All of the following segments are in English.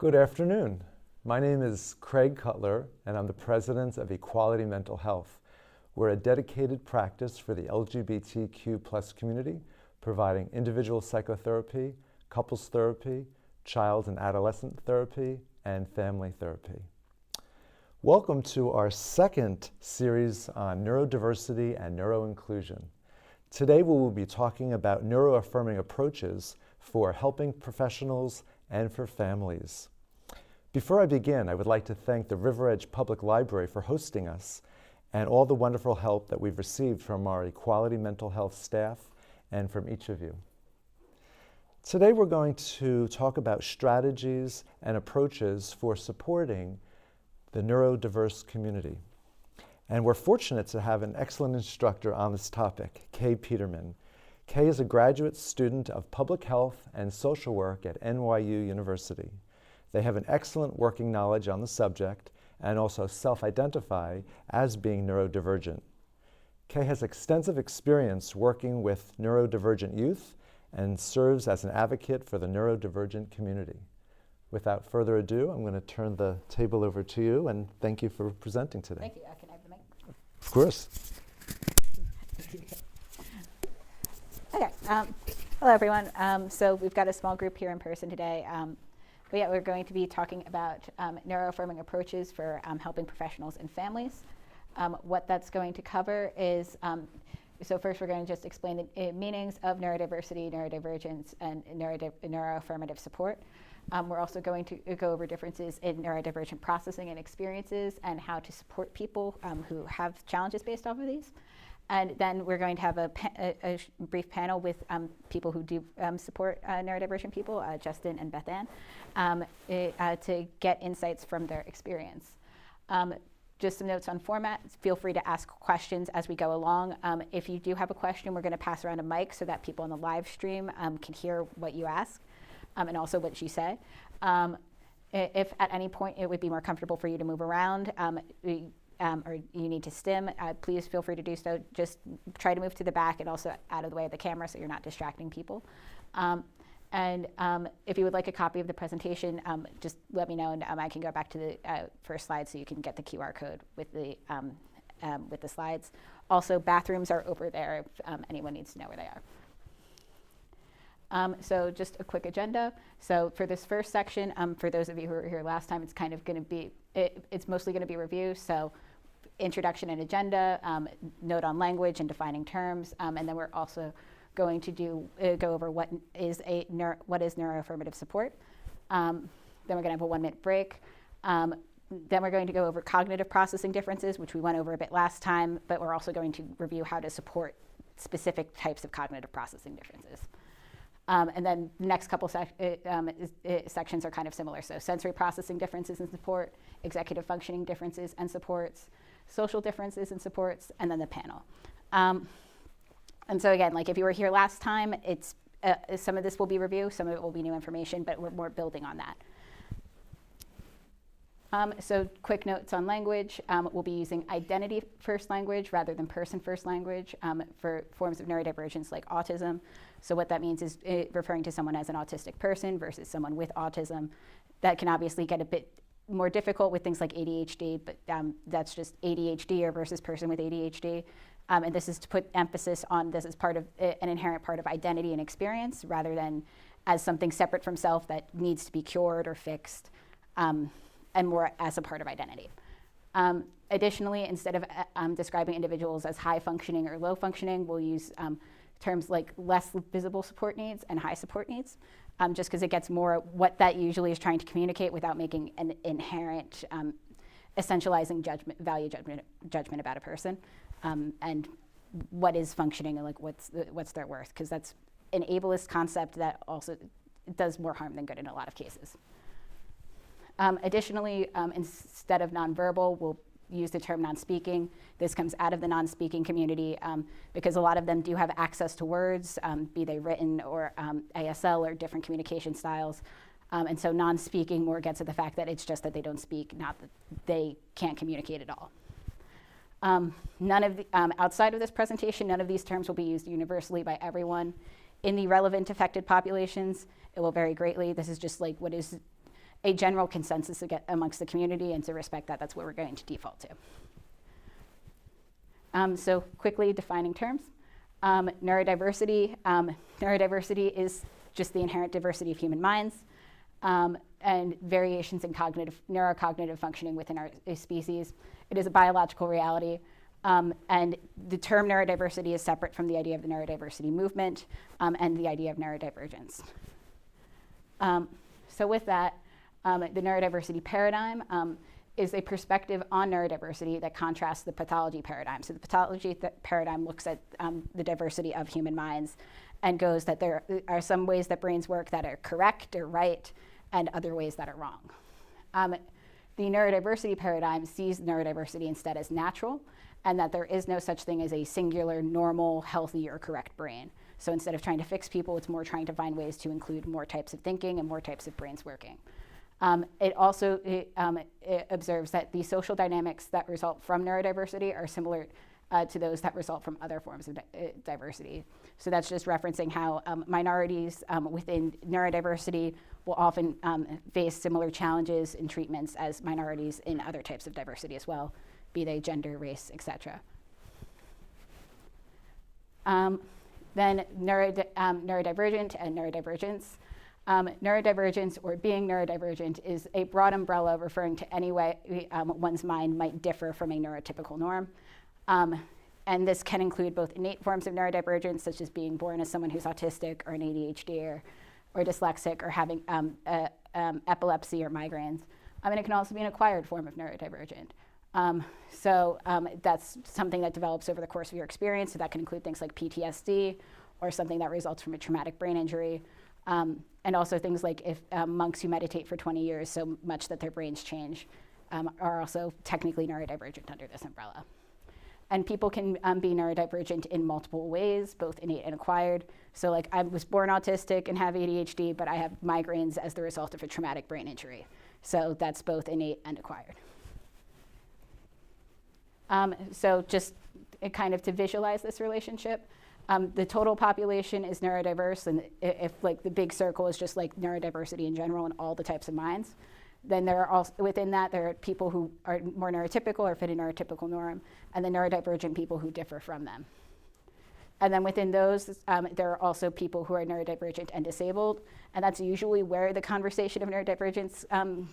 Good afternoon. My name is Craig Cutler, and I'm the president of Equality Mental Health. We're a dedicated practice for the LGBTQ+ community, providing individual psychotherapy, couples therapy, child and adolescent therapy, and family therapy. Welcome to our second series on neurodiversity and neuroinclusion. Today we will be talking about neuroaffirming approaches for helping professionals and for families. Before I begin, I would like to thank the River Edge Public Library for hosting us and all the wonderful help that we've received from our Equality Mental Health staff and from each of you. Today we're going to talk about strategies and approaches for supporting the neurodiverse community. And we're fortunate to have an excellent instructor on this topic, Kay Peterman. Kay is a graduate student of public health and social work at NYU University. They have an excellent working knowledge on the subject and also self-identify as being neurodivergent. Kay has extensive experience working with neurodivergent youth and serves as an advocate for the neurodivergent community. Without further ado, I'm going to turn the table over to you, and thank you for presenting today. Thank you. Can I have the mic? Of course. Okay. Hello, everyone. So we've got a small group here in person today. But yeah, we're going to be talking about neuroaffirming approaches for helping professionals and families. What that's going to cover is, so first we're going to just explain the meanings of neurodiversity, neurodivergence, and neuroaffirmative support. We're also going to go over differences in neurodivergent processing and experiences and how to support people who have challenges based off of these. And then we're going to have a brief panel with people who do support neurodivergent people, Justin and Beth Ann, to get insights from their experience. Just some notes on format. Feel free to ask questions as we go along. If you do have a question, we're going to pass around a mic so that people on the live stream can hear what you ask and also what you say. If at any point it would be more comfortable for you to move around, or you need to stim, please feel free to do so. Just try to move to the back and also out of the way of the camera so you're not distracting people. And if you would like a copy of the presentation, just let me know, and I can go back to the first slide so you can get the QR code with the slides. Also, bathrooms are over there if anyone needs to know where they are. So just a quick agenda. So for this first section, for those of you who were here last time, it's kind of going to be, it's mostly going to be review. So introduction and agenda, note on language and defining terms, and then we're also going to go over what is neuroaffirmative support. Then we're going to have a 1-minute break. Then we're going to go over cognitive processing differences, which we went over a bit last time, but we're also going to review how to support specific types of cognitive processing differences. And then the next couple sections are kind of similar. So sensory processing differences and support, executive functioning differences and supports, social differences and supports, and then the panel. And so again, like if you were here last time, it's some of this will be review, some of it will be new information, but we're more building on that. So quick notes on language. We'll be using identity-first language rather than person-first language for forms of neurodivergence like autism. So what that means is referring to someone as an autistic person versus someone with autism. That can obviously get a bit more difficult with things like ADHD, but that's just ADHD versus person with ADHD. And this is to put emphasis on this as part of an inherent part of identity and experience rather than as something separate from self that needs to be cured or fixed. And more as a part of identity. Additionally, instead of describing individuals as high functioning or low functioning, we'll use terms like less visible support needs and high support needs, just because it gets more what that usually is trying to communicate without making an inherent essentializing value judgment about a person, and what is functioning and like what's their worth, because that's an ableist concept that also does more harm than good in a lot of cases. Additionally, instead of nonverbal, we'll use the term non-speaking. This comes out of the non-speaking community because a lot of them do have access to words, be they written or ASL or different communication styles. And so non-speaking more gets at the fact that it's just that they don't speak, not that they can't communicate at all. Outside of this presentation, none of these terms will be used universally by everyone. In the relevant affected populations, it will vary greatly. This is just like what is a general consensus amongst the community, and to respect that, that's what we're going to default to. So quickly defining terms. Neurodiversity. Neurodiversity is just the inherent diversity of human minds and variations in neurocognitive functioning within our species. It is a biological reality. And the term neurodiversity is separate from the idea of the neurodiversity movement and the idea of neurodivergence. So with that, the neurodiversity paradigm is a perspective on neurodiversity that contrasts the pathology paradigm. So the pathology paradigm looks at the diversity of human minds and goes that there are some ways that brains work that are correct or right, and other ways that are wrong. The neurodiversity paradigm sees neurodiversity instead as natural, and that there is no such thing as a singular, normal, healthy, or correct brain. So instead of trying to fix people, it's more trying to find ways to include more types of thinking and more types of brains working. It also observes that the social dynamics that result from neurodiversity are similar to those that result from other forms of diversity. So that's just referencing how minorities within neurodiversity will often face similar challenges in treatments as minorities in other types of diversity as well, be they gender, race, etc. Then neurodivergent and neurodivergence. Neurodivergence, or being neurodivergent, is a broad umbrella referring to any way one's mind might differ from a neurotypical norm. And this can include both innate forms of neurodivergence, such as being born as someone who's autistic or an ADHD or dyslexic or having epilepsy or migraines. And it can also be an acquired form of neurodivergent. That's something that develops over the course of your experience. So that can include things like PTSD or something that results from a traumatic brain injury. And also things like if monks who meditate for 20 years so much that their brains change are also technically neurodivergent under this umbrella. And people can be neurodivergent in multiple ways, both innate and acquired. So like I was born autistic and have ADHD, but I have migraines as the result of a traumatic brain injury. So that's both innate and acquired. So just kind of to visualize this relationship, the total population is neurodiverse, and if like the big circle is just like neurodiversity in general and all the types of minds, then there are also, within that, there are people who are more neurotypical or fit a neurotypical norm, and the neurodivergent people who differ from them. And then within those, there are also people who are neurodivergent and disabled, and that's usually where the conversation of neurodivergence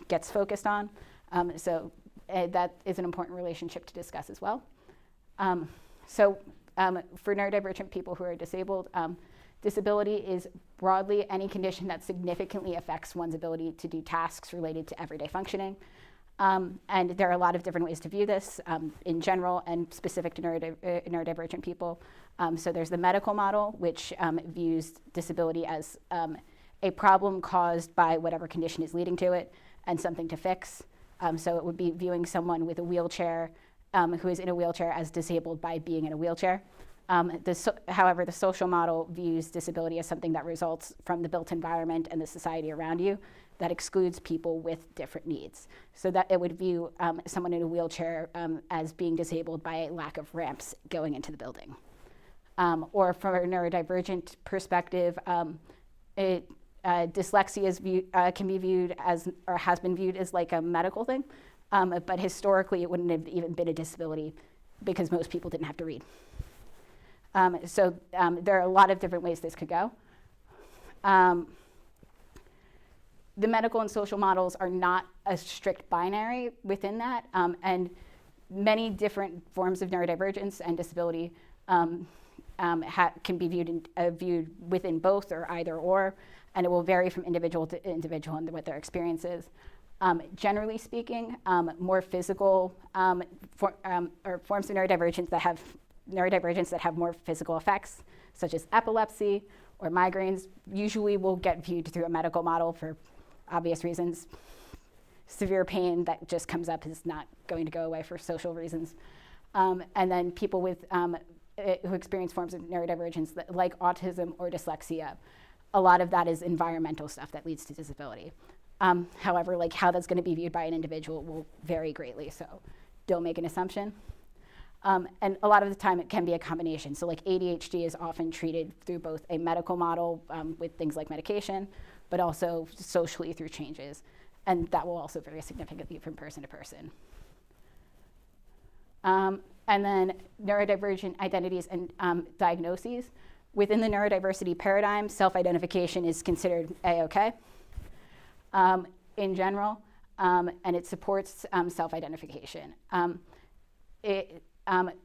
gets focused on. That is an important relationship to discuss as well. For neurodivergent people who are disabled, disability is broadly any condition that significantly affects one's ability to do tasks related to everyday functioning. And there are a lot of different ways to view this in general and specific to neurodivergent people. So there's the medical model, which views disability as a problem caused by whatever condition is leading to it and something to fix. So it would be viewing someone with a wheelchair who is in a wheelchair as disabled by being in a wheelchair. However, the social model views disability as something that results from the built environment and the society around you that excludes people with different needs. So that it would view someone in a wheelchair as being disabled by a lack of ramps going into the building. Or from a neurodivergent perspective, dyslexia can be viewed as, or has been viewed as like a medical thing, but historically it wouldn't have even been a disability because most people didn't have to read. There are a lot of different ways this could go. The medical and social models are not a strict binary within that, and many different forms of neurodivergence and disability can be viewed within both or either or, and it will vary from individual to individual and what their experience is. Generally speaking, more physical or forms of neurodivergence that have more physical effects, such as epilepsy or migraines, usually will get viewed through a medical model for obvious reasons. Severe pain that just comes up is not going to go away for social reasons. And then people with who experience forms of neurodivergence like autism or dyslexia, a lot of that is environmental stuff that leads to disability. However, like how that's going to be viewed by an individual will vary greatly, so don't make an assumption. And a lot of the time it can be a combination. So like ADHD is often treated through both a medical model with things like medication, but also socially through changes. and that will also vary significantly from person to person. And then neurodivergent identities and diagnoses. Within the neurodiversity paradigm, self-identification is considered A-OK in general, and it supports self-identification.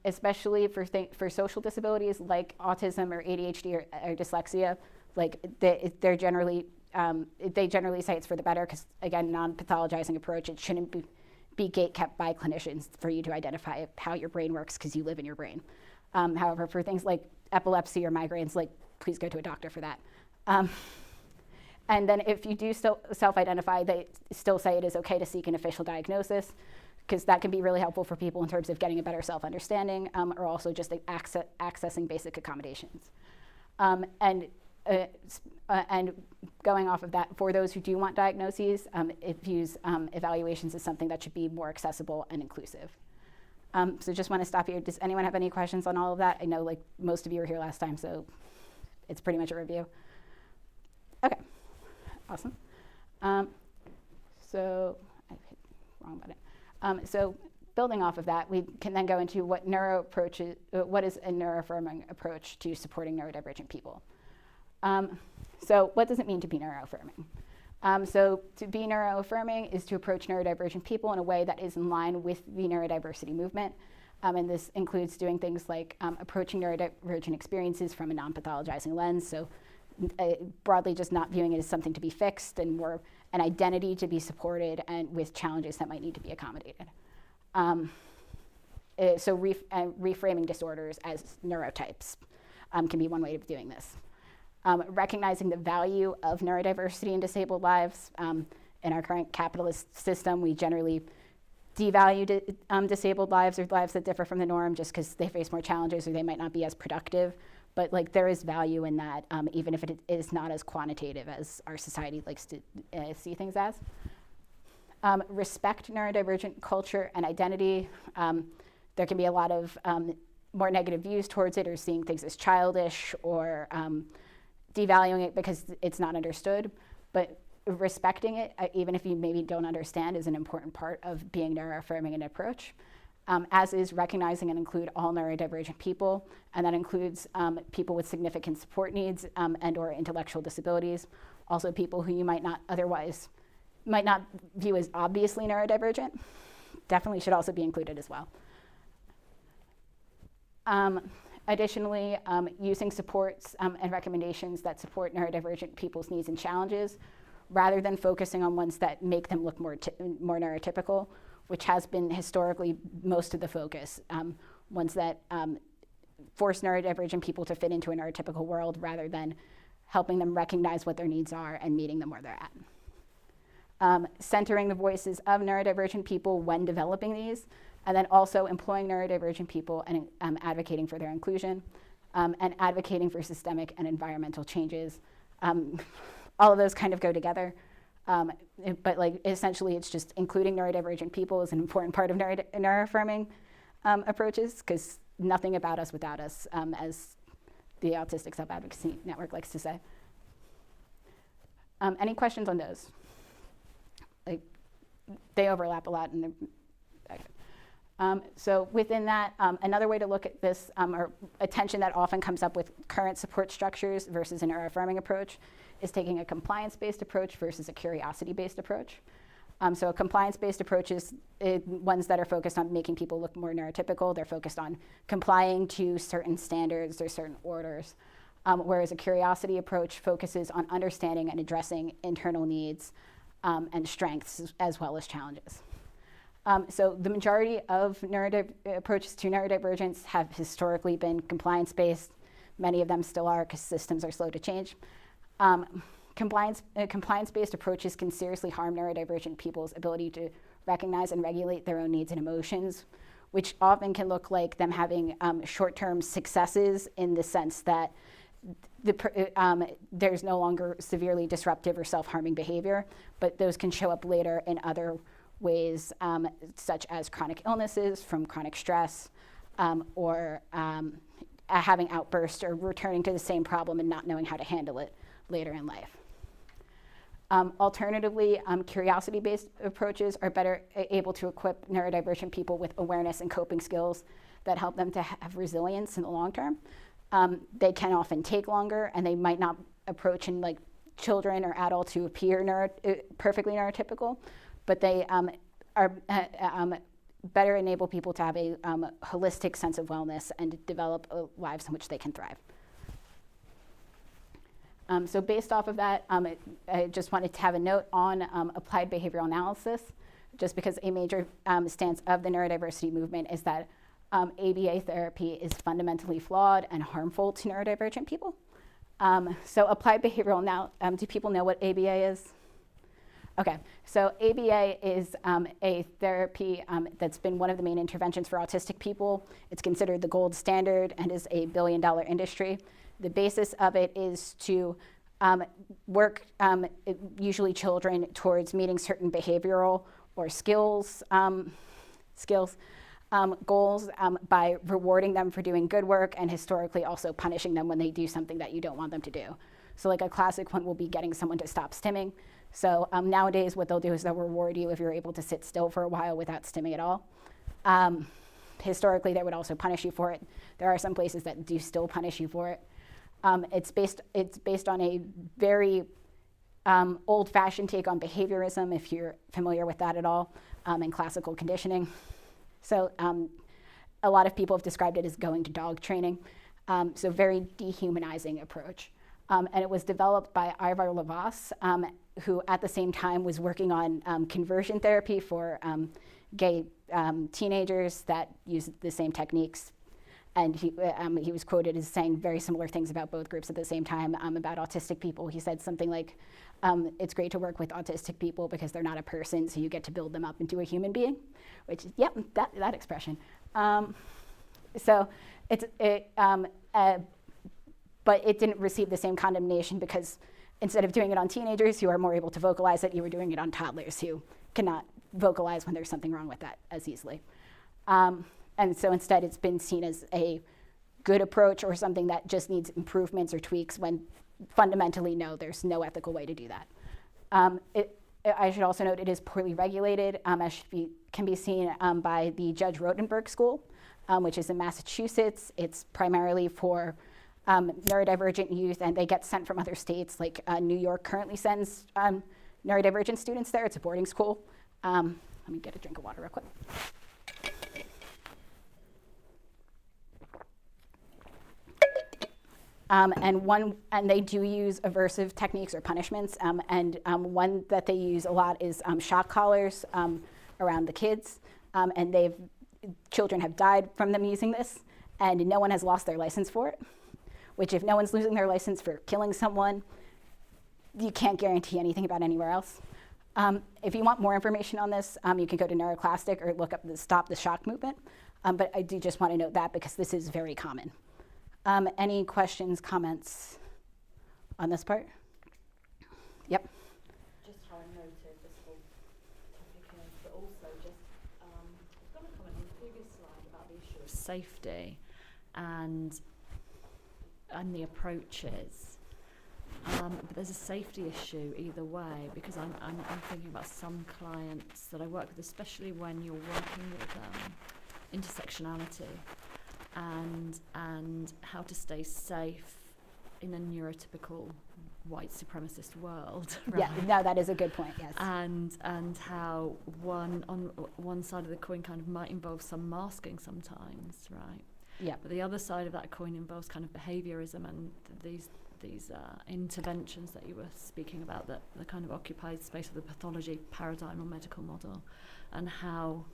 Especially for social disabilities like autism or ADHD or dyslexia, like they generally say it's for the better because, again, non-pathologizing approach, it shouldn't be gate-kept by clinicians for you to identify how your brain works because you live in your brain. However, for things like epilepsy or migraines, like, please go to a doctor for that. And then if you do still self-identify, they still say it is okay to seek an official diagnosis, because that can be really helpful for people in terms of getting a better self-understanding, or also just accessing basic accommodations. And going off of that, for those who do want diagnoses, it views evaluations as something that should be more accessible and inclusive. So just want to stop here. Does anyone have any questions on all of that? I know like most of you were here last time, so it's pretty much a review. Okay, awesome. So I hit the wrong button. So building off of that, we can then go into what what is a neuroaffirming approach to supporting neurodivergent people. So what does it mean to be neuroaffirming? So to be neuroaffirming is to approach neurodivergent people in a way that is in line with the neurodiversity movement. And this includes doing things like approaching neurodivergent experiences from a non-pathologizing lens. So broadly just not viewing it as something to be fixed and more an identity to be supported and with challenges that might need to be accommodated. So reframing disorders as neurotypes can be one way of doing this. Recognizing the value of neurodiversity in disabled lives. In our current capitalist system, we generally devalue disabled lives or lives that differ from the norm just because they face more challenges or they might not be as productive. But like there is value in that, even if it is not as quantitative as our society likes to see things as. Respect neurodivergent culture and identity. There can be a lot of more negative views towards it or seeing things as childish or devaluing it because it's not understood. But respecting it, even if you maybe don't understand, is an important part of being neuroaffirming an approach. As is recognizing and include all neurodivergent people, and that includes people with significant support needs and or intellectual disabilities, also people who you might not view as obviously neurodivergent, definitely should also be included as well. Additionally, using supports and recommendations that support neurodivergent people's needs and challenges, rather than focusing on ones that make them look more neurotypical, which has been historically most of the focus, ones that force neurodivergent people to fit into a neurotypical world rather than helping them recognize what their needs are and meeting them where they're at. Centering the voices of neurodivergent people when developing these, and then also employing neurodivergent people and advocating for their inclusion, and advocating for systemic and environmental changes. All of those kind of go together. But like essentially it's just including neurodivergent people is an important part of neuroaffirming approaches, because nothing about us without us, as the Autistic Self-Advocacy Network likes to say. Any questions on those? Like, they overlap a lot. So within that, another way to look at this, or a tension that often comes up with current support structures versus a neuroaffirming approach, is taking a compliance-based approach versus a curiosity-based approach. So a compliance-based approach is ones that are focused on making people look more neurotypical. They're focused on complying to certain standards or certain orders, whereas a curiosity approach focuses on understanding and addressing internal needs and strengths as well as challenges. So the majority of approaches to neurodivergence have historically been compliance-based. Many of them still are because systems are slow to change. Compliance-based approaches can seriously harm neurodivergent people's ability to recognize and regulate their own needs and emotions, which often can look like them having short-term successes in the sense that there's no longer severely disruptive or self-harming behavior, but those can show up later in other ways, such as chronic illnesses from chronic stress, or having outbursts or returning to the same problem and not knowing how to handle it later in life. Alternatively, curiosity-based approaches are better able to equip neurodivergent people with awareness and coping skills that help them to have resilience in the long term. They can often take longer, and they might not approach in like children or adults who appear perfectly neurotypical, but they are better enable people to have a holistic sense of wellness and develop lives in which they can thrive. So based off of that, I just wanted to have a note on applied behavioral analysis, just because a major stance of the neurodiversity movement is that ABA therapy is fundamentally flawed and harmful to neurodivergent people. So applied behavioral analysis, do people know what ABA is? Okay, so ABA is a therapy that's been one of the main interventions for autistic people. It's considered the gold standard and is a billion-dollar industry. The basis of it is to work, usually children, towards meeting certain behavioral or skills goals by rewarding them for doing good work and historically also punishing them when they do something that you don't want them to do. So like a classic one will be getting someone to stop stimming. So nowadays what they'll do is they'll reward you if you're able to sit still for a while without stimming at all. Historically, they would also punish you for it. There are some places that do still punish you for it. It's based on a very old-fashioned take on behaviorism, if you're familiar with that at all, and classical conditioning. So a lot of people have described it as going to dog training, so very dehumanizing approach. And it was developed by Ivar Lavas, who at the same time was working on conversion therapy for gay teenagers that use the same techniques. And he was quoted as saying very similar things about both groups at the same time. About autistic people, he said something like, it's great to work with autistic people because they're not a person, so you get to build them up into a human being, which, yep, that expression. So but it didn't receive the same condemnation because instead of doing it on teenagers who are more able to vocalize it, you were doing it on toddlers who cannot vocalize when there's something wrong with that as easily. And so instead it's been seen as a good approach or something that just needs improvements or tweaks when fundamentally, no, there's no ethical way to do that. I should also note it is poorly regulated, as can be seen by the Judge Rotenberg School, which is in Massachusetts. It's primarily for neurodivergent youth, and they get sent from other states. Like New York currently sends neurodivergent students there. It's a boarding school. Let me get a drink of water real quick. And they do use aversive techniques or punishments. One that they use a lot is shock collars around the kids. And children have died from them using this, and no one has lost their license for it. Which, if no one's losing their license for killing someone, you can't guarantee anything about anywhere else. If you want more information on this, you can go to Neuroclastic or look up the Stop the Shock movement. But I do just want to note that because this is very common. Any questions, comments on this part? Yep. Just how I noted this whole topic is, but also just, I've got a comment on the previous slide about the issue of safety and the approaches. But there's a safety issue either way, because I'm thinking about some clients that I work with, especially when you're working with intersectionality and how to stay safe in a neurotypical white supremacist world. Right? Yeah, no, that is a good point, yes. And how on one side of the coin kind of might involve some masking sometimes, right? Yeah. But the other side of that coin involves kind of behaviorism and these interventions that you were speaking about, that the kind of occupied space of the pathology paradigm or medical model, and how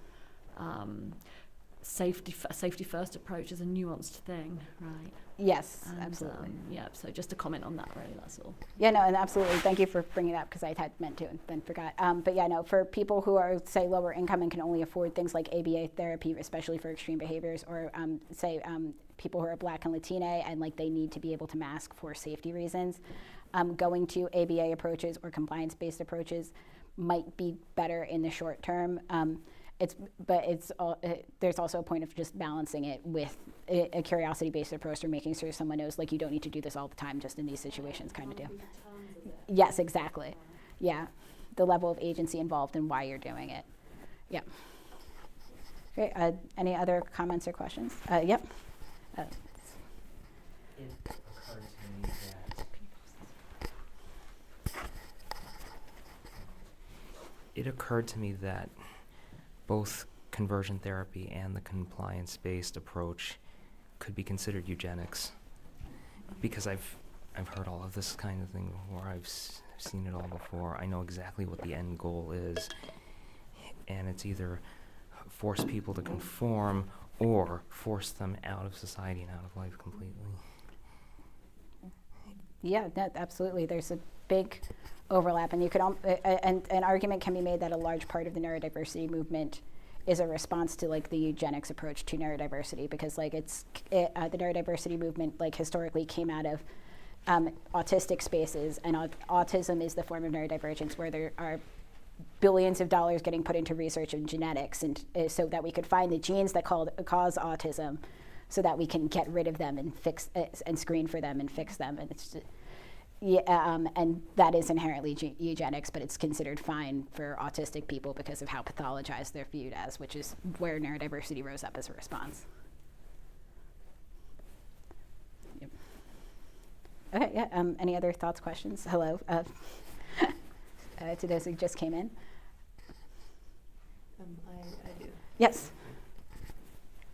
safety first approach is a nuanced thing, right? Yes, And, absolutely. Yeah, so just a comment on that, really, that's all. Yeah, no, and absolutely. Thank you for bringing it up because I had meant to and then forgot. But yeah, no, for people who are, say, lower income and can only afford things like ABA therapy, especially for extreme behaviors, or say people who are Black and Latina and like they need to be able to mask for safety reasons, going to ABA approaches or compliance-based approaches might be better in the short term. There's also a point of just balancing it with a curiosity-based approach, or making sure someone knows, like, you don't need to do this all the time, just in these situations, kind of do. Yes, exactly. the level of agency involved and why you're doing it. Yeah. Great. Any other comments or questions? Yep. It occurred to me that both conversion therapy and the compliance-based approach could be considered eugenics, because I've heard all of this kind of thing before. I've seen it all before. I know exactly what the end goal is, and it's either force people to conform or force them out of society and out of life completely. Yeah, absolutely. There's a big overlap, and you could and an argument can be made that a large part of the neurodiversity movement is a response to like the eugenics approach to neurodiversity, because like the neurodiversity movement like historically came out of autistic spaces, and autism is the form of neurodivergence where there are billions of dollars getting put into research in genetics, and so that we could find the genes that cause autism, so that we can get rid of them and fix and screen for them and fix them. And it's and that is inherently eugenics, but it's considered fine for autistic people because of how pathologized they're viewed as, which is where neurodiversity rose up as a response. Yep. Okay, yeah, any other thoughts, questions? Hello, to those who just came in. I do. Yes.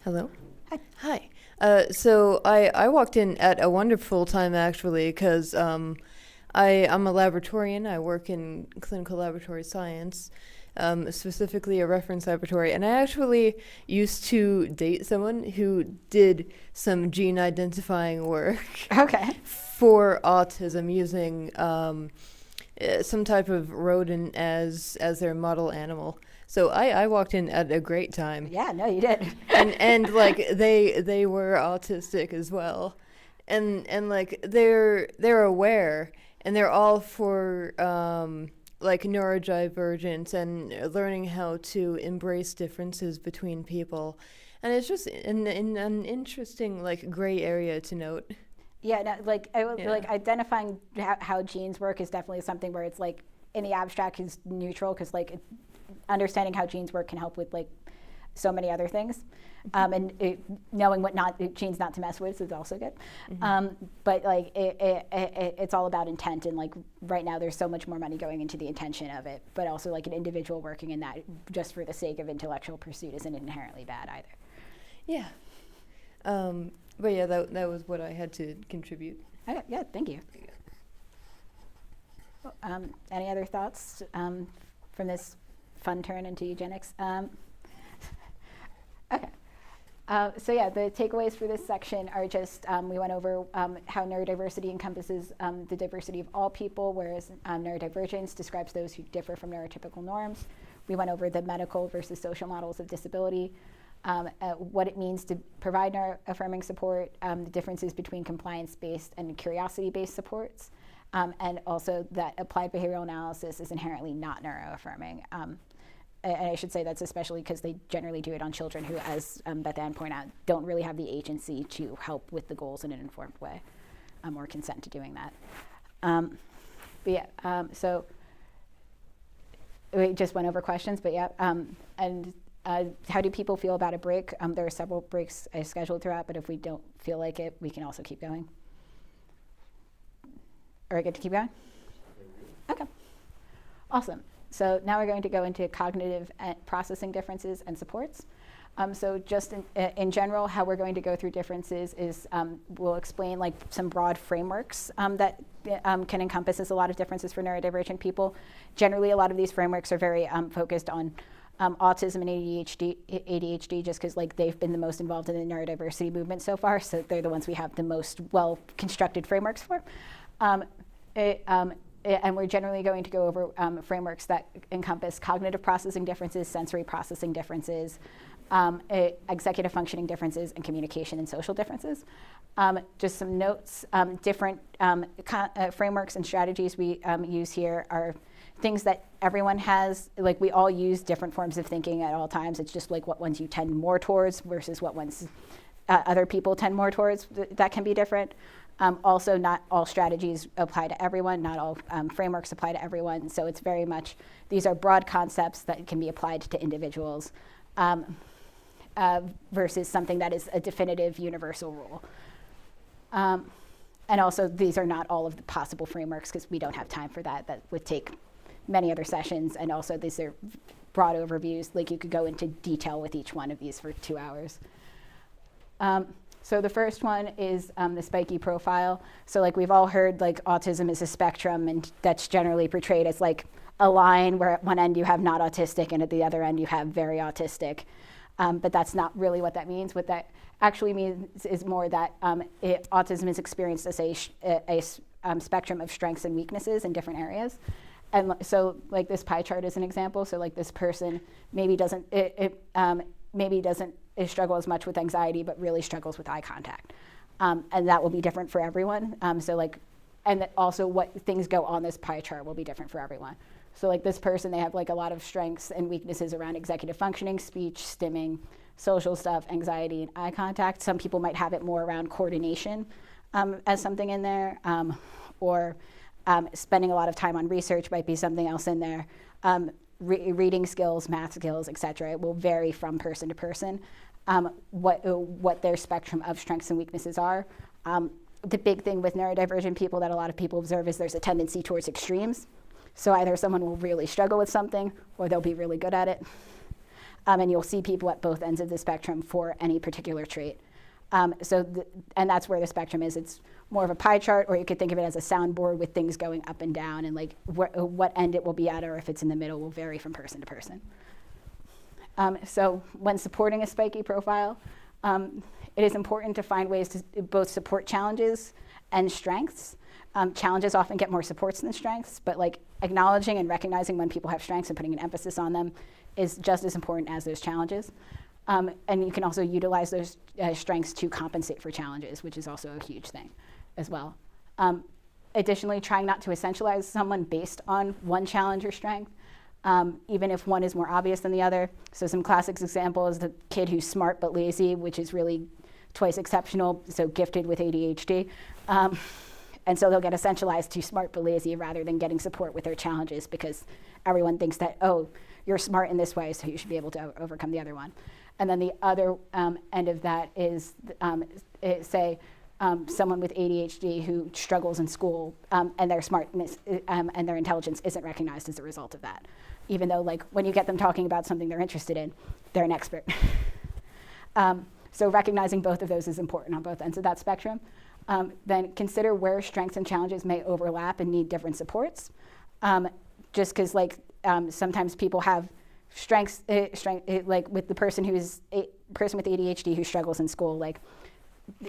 Hello. Hi. Hi. So I walked in at a wonderful time, actually, because I'm a laboratorian. I work in clinical laboratory science, specifically a reference laboratory. And I actually used to date someone who did some gene identifying work for autism using some type of rodent as their model animal. So I walked in at a great time. Yeah, no, you did. and like they were autistic as well, and like they're aware, and they're all for like neurodivergent and learning how to embrace differences between people, and it's just in an interesting like gray area to note. Yeah, no, like like identifying how genes work is definitely something where it's like in the abstract is neutral, because like understanding how genes work can help with like so many other things, and knowing what genes not to mess with is also good. But like it's all about intent, and like right now there's so much more money going into the intention of it, but also like an individual working in that just for the sake of intellectual pursuit isn't inherently bad either. Yeah. But yeah, that was what I had to contribute. Okay, yeah, thank you. Any other thoughts from this fun turn into eugenics? Okay. So yeah, the takeaways for this section are just we went over how neurodiversity encompasses the diversity of all people, whereas neurodivergence describes those who differ from neurotypical norms. We went over the medical versus social models of disability, what it means to provide neuroaffirming support, the differences between compliance-based and curiosity-based supports, and also that applied behavioral analysis is inherently not neuroaffirming. And I should say that's especially because they generally do it on children who, as Beth Ann pointed out, don't really have the agency to help with the goals in an informed way, or consent to doing that. But yeah, so we just went over questions, but yeah, and how do people feel about a break? There are several breaks scheduled throughout, but if we don't feel like it, we can also keep going. Are we good to keep going? Okay, awesome. So now we're going to go into cognitive processing differences and supports. So just in general, how we're going to go through differences is we'll explain like some broad frameworks that can encompass a lot of differences for neurodivergent people. Generally, a lot of these frameworks are very focused on autism and ADHD just because like they've been the most involved in the neurodiversity movement so far, so they're the ones we have the most well-constructed frameworks for. And we're generally going to go over frameworks that encompass cognitive processing differences, sensory processing differences, executive functioning differences, and communication and social differences. Just some notes, different frameworks and strategies we use here are things that everyone has, like we all use different forms of thinking at all times. It's just like what ones you tend more towards versus what ones other people tend more towards, that can be different. Also, not all strategies apply to everyone, not all frameworks apply to everyone, so it's very much, these are broad concepts that can be applied to individuals versus something that is a definitive universal rule. And also, these are not all of the possible frameworks because we don't have time for that. That would take many other sessions, and also these are broad overviews. Like you could go into detail with each one of these for 2 hours. So the first one is the spiky profile. So like we've all heard like autism is a spectrum, and that's generally portrayed as like a line where at one end you have not autistic and at the other end you have very autistic. But that's not really what that means. What that actually means is more that autism is experienced as a spectrum of strengths and weaknesses in different areas. And so like this pie chart is an example. So like this person maybe doesn't struggle as much with anxiety, but really struggles with eye contact. And that will be different for everyone. So like, and that also what things go on this pie chart will be different for everyone. So like this person, they have like a lot of strengths and weaknesses around executive functioning, speech, stimming, social stuff, anxiety, and eye contact. Some people might have it more around coordination as something in there, or spending a lot of time on research might be something else in there. Reading skills, math skills, et cetera. It will vary from person to person what their spectrum of strengths and weaknesses are. The big thing with neurodivergent people that a lot of people observe is there's a tendency towards extremes. So either someone will really struggle with something or they'll be really good at it. And you'll see people at both ends of the spectrum for any particular trait. And that's where the spectrum is. It's more of a pie chart, or you could think of it as a soundboard with things going up and down, and like what end it will be at, or if it's in the middle, will vary from person to person. So when supporting a spiky profile, it is important to find ways to both support challenges and strengths. Challenges often get more supports than strengths, but like acknowledging and recognizing when people have strengths and putting an emphasis on them is just as important as those challenges. And you can also utilize those strengths to compensate for challenges, which is also a huge thing as well. Additionally, trying not to essentialize someone based on one challenge or strength, even if one is more obvious than the other. So some classic examples, the kid who's smart but lazy, which is really twice exceptional, so gifted with ADHD. And so they'll get essentialized to smart but lazy rather than getting support with their challenges, because everyone thinks that, oh, you're smart in this way, so you should be able to overcome the other one. And then the other end of that is, someone with ADHD who struggles in school, and their smartness and their intelligence isn't recognized as a result of that. Even though, like, when you get them talking about something they're interested in, they're an expert. So recognizing both of those is important on both ends of that spectrum. Then consider where strengths and challenges may overlap and need different supports. Just because, like, sometimes people have strengths, like with the person who's person with ADHD who struggles in school, like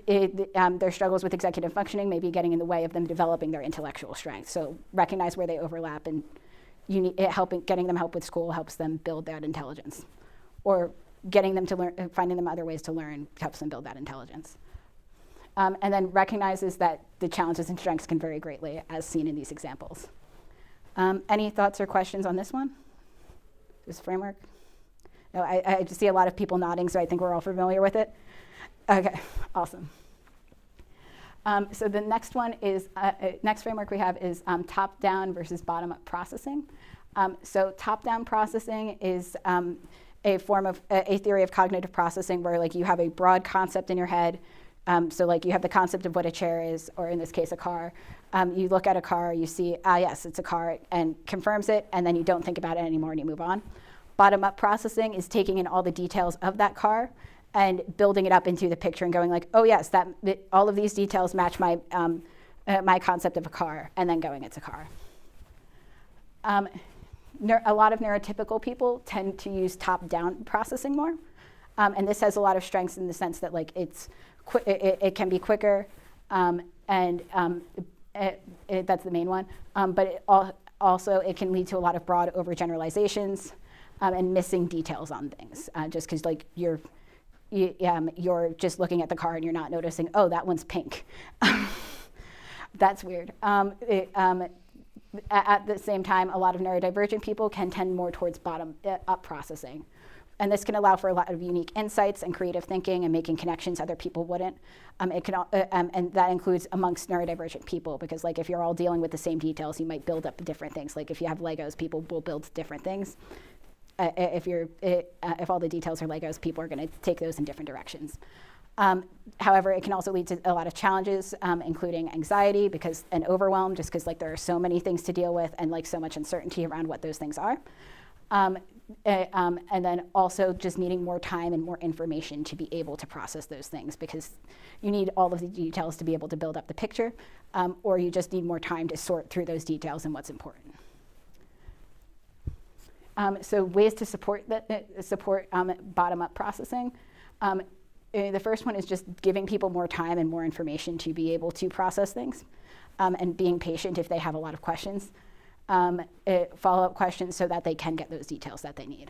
their struggles with executive functioning may be getting in the way of them developing their intellectual strengths. So recognize where they overlap, and getting them help with school helps them build that intelligence, or getting them to learn, finding them other ways to learn helps them build that intelligence. And then recognizes that the challenges and strengths can vary greatly, as seen in these examples. Any thoughts or questions on this one? This framework? No, I just see a lot of people nodding, so I think we're all familiar with it. Okay, awesome. So the next one is, next framework we have is top-down versus bottom-up processing. So top-down processing is a form of, a theory of cognitive processing where, like, you have a broad concept in your head. So like you have the concept of what a chair is, or in this case, a car. You look at a car, you see, yes, it's a car, and confirms it, and then you don't think about it anymore and you move on. Bottom-up processing is taking in all the details of that car and building it up into the picture and going like, oh yes, all of these details match my, my concept of a car, and then going, it's a car. A lot of neurotypical people tend to use top-down processing more. And this has a lot of strengths in the sense that, like, it can be quicker, and that's the main one. But also it can lead to a lot of broad overgeneralizations and missing details on things, just because, like, you're just looking at the car and you're not noticing, oh, that one's pink. That's weird. At the same time, a lot of neurodivergent people can tend more towards bottom-up processing, And this can allow for a lot of unique insights and creative thinking and making connections other people wouldn't. It can, and that includes amongst neurodivergent people, because like if you're all dealing with the same details, you might build up different things. Like if you have Legos, people will build different things. If all the details are Legos, people are going to take those in different directions. However, it can also lead to a lot of challenges, including anxiety and overwhelm, just because like there are so many things to deal with and like so much uncertainty around what those things are. And then also just needing more time and more information to be able to process those things, because you need all of the details to be able to build up the picture, or you just need more time to sort through those details and what's important. So ways to support bottom-up processing. The first one is just giving people more time and more information to be able to process things, and being patient if they have a lot of questions. Follow-up questions so that they can get those details that they need.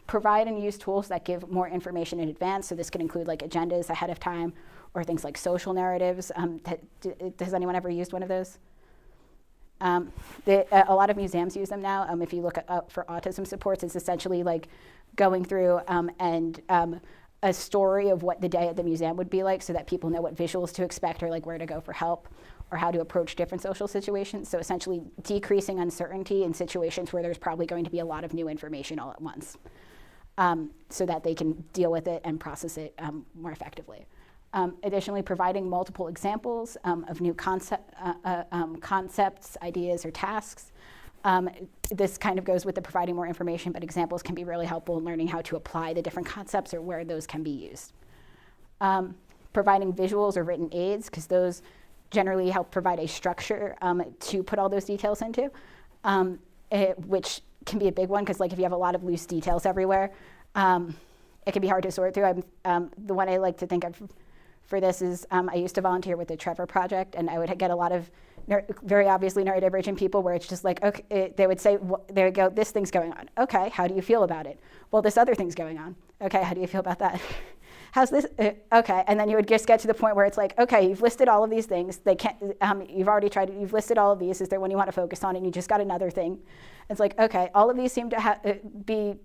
Provide and use tools that give more information in advance. So this can include like agendas ahead of time, or things like social narratives. Has anyone ever used one of those? A lot of museums use them now. If you look up for autism supports, it's essentially like going through a story of what the day at the museum would be like, so that people know what visuals to expect, or like where to go for help, or how to approach different social situations. So essentially decreasing uncertainty in situations where there's probably going to be a lot of new information all at once, so that they can deal with it and process it more effectively. Additionally, providing multiple examples of new concepts, ideas, or tasks. This kind of goes with the providing more information, but examples can be really helpful in learning how to apply the different concepts or where those can be used. Providing visuals or written aids, because those generally help provide a structure to put all those details into, which can be a big one, because like if you have a lot of loose details everywhere, it can be hard to sort through. The one I like to think of for this is I used to volunteer with the Trevor Project, and I would get a lot of very obviously neurodivergent people where it's just like, okay, they would say, they would go, this thing's going on. Okay, how do you feel about it? Well, this other thing's going on. Okay, how do you feel about that? How's this? Okay, and then you would just get to the point where it's like, okay, you've listed all of these things. They can't. You've already tried it. You've listed all of these. Is there one you want to focus on? And you just got another thing. It's like, okay, all of these seem to be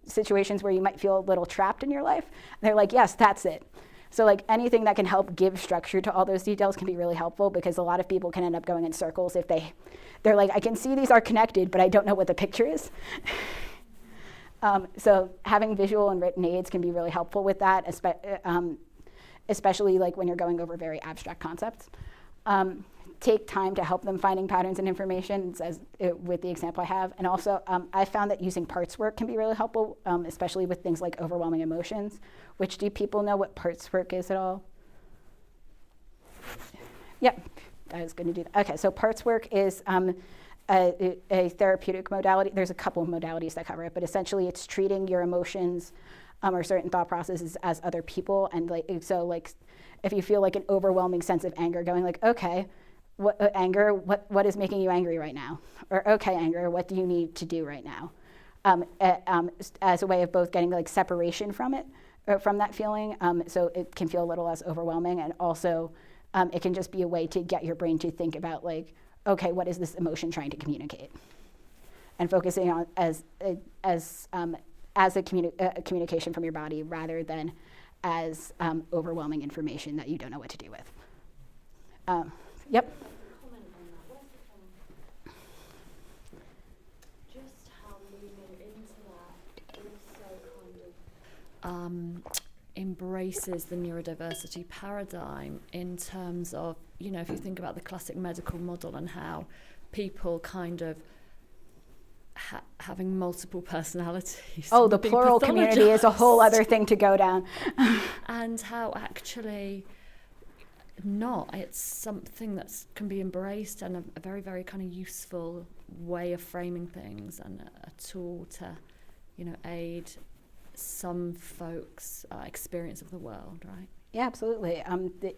situations where you might feel a little trapped in your life. And they're like, yes, that's it. So like anything that can help give structure to all those details can be really helpful, because a lot of people can end up going in circles if they're like, I can see these are connected, but I don't know what the picture is. So having visual and written aids can be really helpful with that, especially like when you're going over very abstract concepts. Take time to help them finding patterns and information, with the example I have. And also, I found that using parts work can be really helpful, especially with things like overwhelming emotions. Which, do people know what parts work is at all? Yep, I was going to do that. Okay, so parts work is a therapeutic modality. There's a couple of modalities that cover it, but essentially it's treating your emotions or certain thought processes as other people. And so if you feel like an overwhelming sense of anger, going like, okay, what is making you angry right now? Or okay, anger, what do you need to do right now? As a way of both getting like separation from it, from that feeling, so it can feel a little less overwhelming, and also it can just be a way to get your brain to think about like, okay, what is this emotion trying to communicate? And focusing on as a communication from your body, rather than as overwhelming information that you don't know what to do with. Yep. Comment on that. Where's it from? Just how moving into that also kind of embraces the neurodiversity paradigm in terms of, you know, if you think about the classic medical model and how people kind of having multiple personalities. Oh, the plural community is a whole other thing to go down. And how actually not. It's something that can be embraced, and a very, very kind of useful way of framing things, and a tool to, you know, aid some folks' experience of the world, right? Yeah, absolutely.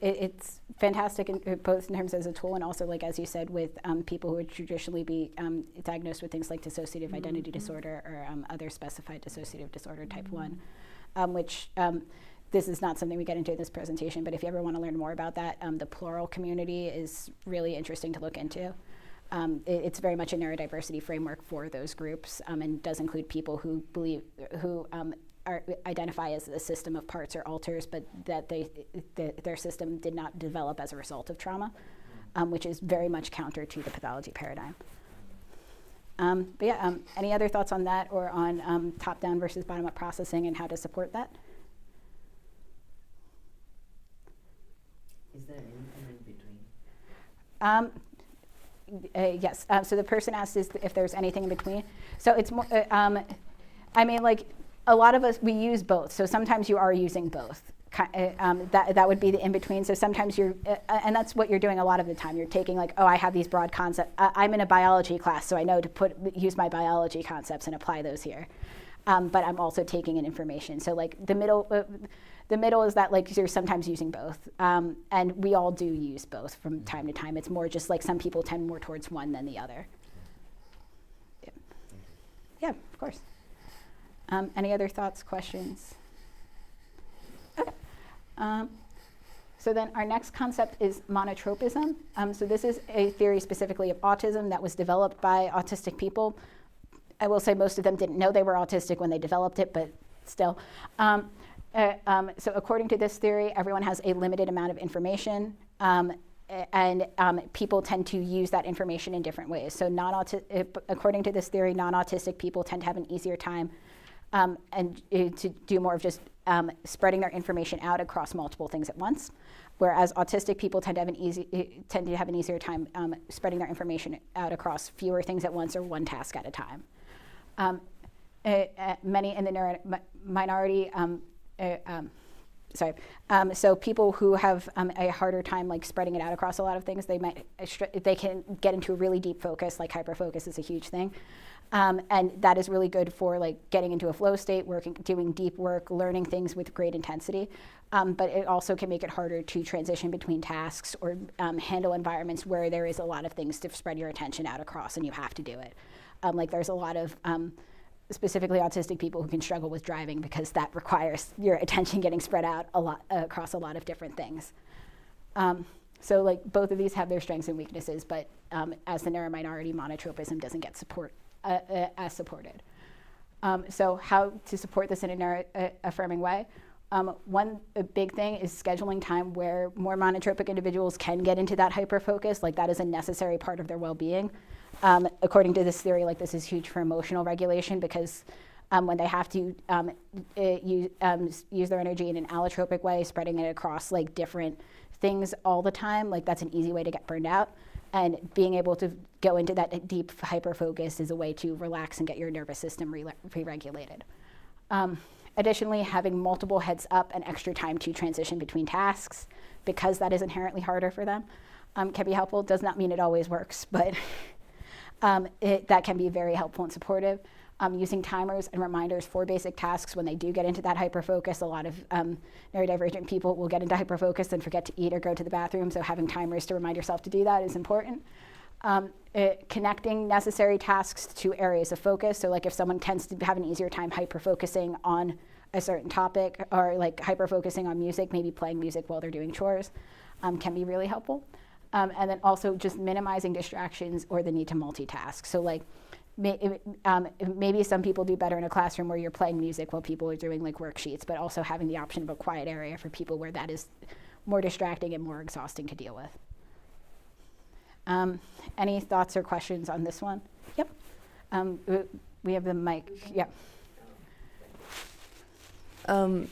It's fantastic, both in terms as a tool and also, like as you said, with people who would traditionally be diagnosed with things like dissociative identity disorder or other specified dissociative disorder type 1, which this is not something we get into in this presentation, but if you ever want to learn more about that, the plural community is really interesting to look into. It's very much a neurodiversity framework for those groups, and does include people who identify as a system of parts or alters, but that their system did not develop as a result of trauma, which is very much counter to the pathology paradigm. But yeah, any other thoughts on that, or on top-down versus bottom-up processing and how to support that? Is there anything in between? Yes. So the person asked if there's anything in between. So it's more. I mean, like a lot of us, we use both. So sometimes you are using both. That would be the in between. So sometimes you're, and that's what you're doing a lot of the time. You're taking like, oh, I have these broad concepts. I'm in a biology class, so I know to use my biology concepts and apply those here. But I'm also taking in information. So like the middle is that like you're sometimes using both, and we all do use both from time to time. It's more just like some people tend more towards one than the other. Yeah, of course. Any other thoughts, questions? Okay. So then our next concept is monotropism. So this is a theory specifically of autism that was developed by autistic people. I will say most of them didn't know they were autistic when they developed it, but still. So according to this theory, everyone has a limited amount of information, and people tend to use that information in different ways. So according to this theory, non-autistic people tend to have an easier time and to do more of just spreading their information out across multiple things at once, whereas autistic people tend to have an easier time spreading their information out across fewer things at once or one task at a time. Many in the minority. So people who have a harder time like spreading it out across a lot of things, they can get into a really deep focus. Like hyperfocus is a huge thing, and that is really good for like getting into a flow state, doing deep work, learning things with great intensity. But it also can make it harder to transition between tasks or handle environments where there is a lot of things to spread your attention out across, and you have to do it. Like there's a lot of specifically autistic people who can struggle with driving because that requires your attention getting spread out a lot across a lot of different things. So like both of these have their strengths and weaknesses, but as the neurominority, monotropism doesn't get as supported. So how to support this in a neuroaffirming way? One big thing is scheduling time where more monotropic individuals can get into that hyperfocus. Like that is a necessary part of their well-being. According to this theory, like this is huge for emotional regulation because when they have to use their energy in an allotropic way, spreading it across like different things all the time, like that's an easy way to get burned out. And being able to go into that deep hyperfocus is a way to relax and get your nervous system re-regulated. Additionally, having multiple heads up and extra time to transition between tasks, because that is inherently harder for them, can be helpful. Does not mean it always works, but that can be very helpful and supportive. Using timers and reminders for basic tasks when they do get into that hyperfocus. A lot of neurodivergent people will get into hyperfocus and forget to eat or go to the bathroom, so having timers to remind yourself to do that is important. Connecting necessary tasks to areas of focus. So like if someone tends to have an easier time hyperfocusing on a certain topic or like hyperfocusing on music, maybe playing music while they're doing chores, can be really helpful. And then also just minimizing distractions or the need to multitask. So like maybe some people do better in a classroom where you're playing music while people are doing like worksheets, but also having the option of a quiet area for people where that is more distracting and more exhausting to deal with. Any thoughts or questions on this one? Yep. We have the mic. Yeah.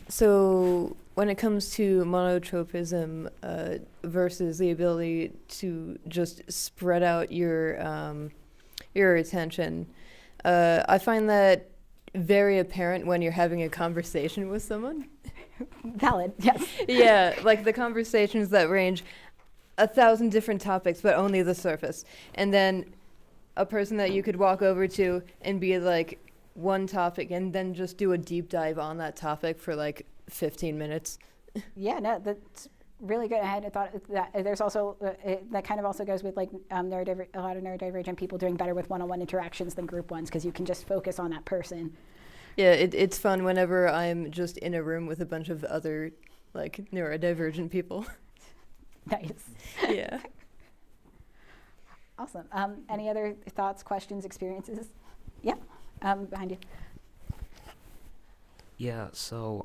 So when it comes to monotropism versus the ability to just spread out your attention, I find that very apparent when you're having a conversation with someone. Valid, yes. Yeah, like the conversations that range 1,000 different topics, but only the surface. And then a person that you could walk over to and be like one topic and then just do a deep dive on that topic for like 15 minutes. Yeah, no, that's really good. I hadn't thought that. There's also, that kind of also goes with like a lot of neurodivergent people doing better with one-on-one interactions than group ones because you can just focus on that person. Yeah, it's fun whenever I'm just in a room with a bunch of other like neurodivergent people. Nice. Yeah. Awesome. Any other thoughts, questions, experiences? Yeah, behind you. Yeah, so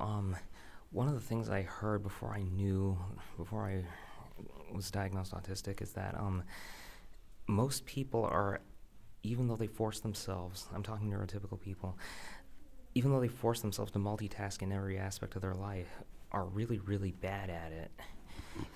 one of the things I heard before I was diagnosed autistic is that most people are, even though they force themselves, I'm talking neurotypical people, even though they force themselves to multitask in every aspect of their life, are really, really bad at it.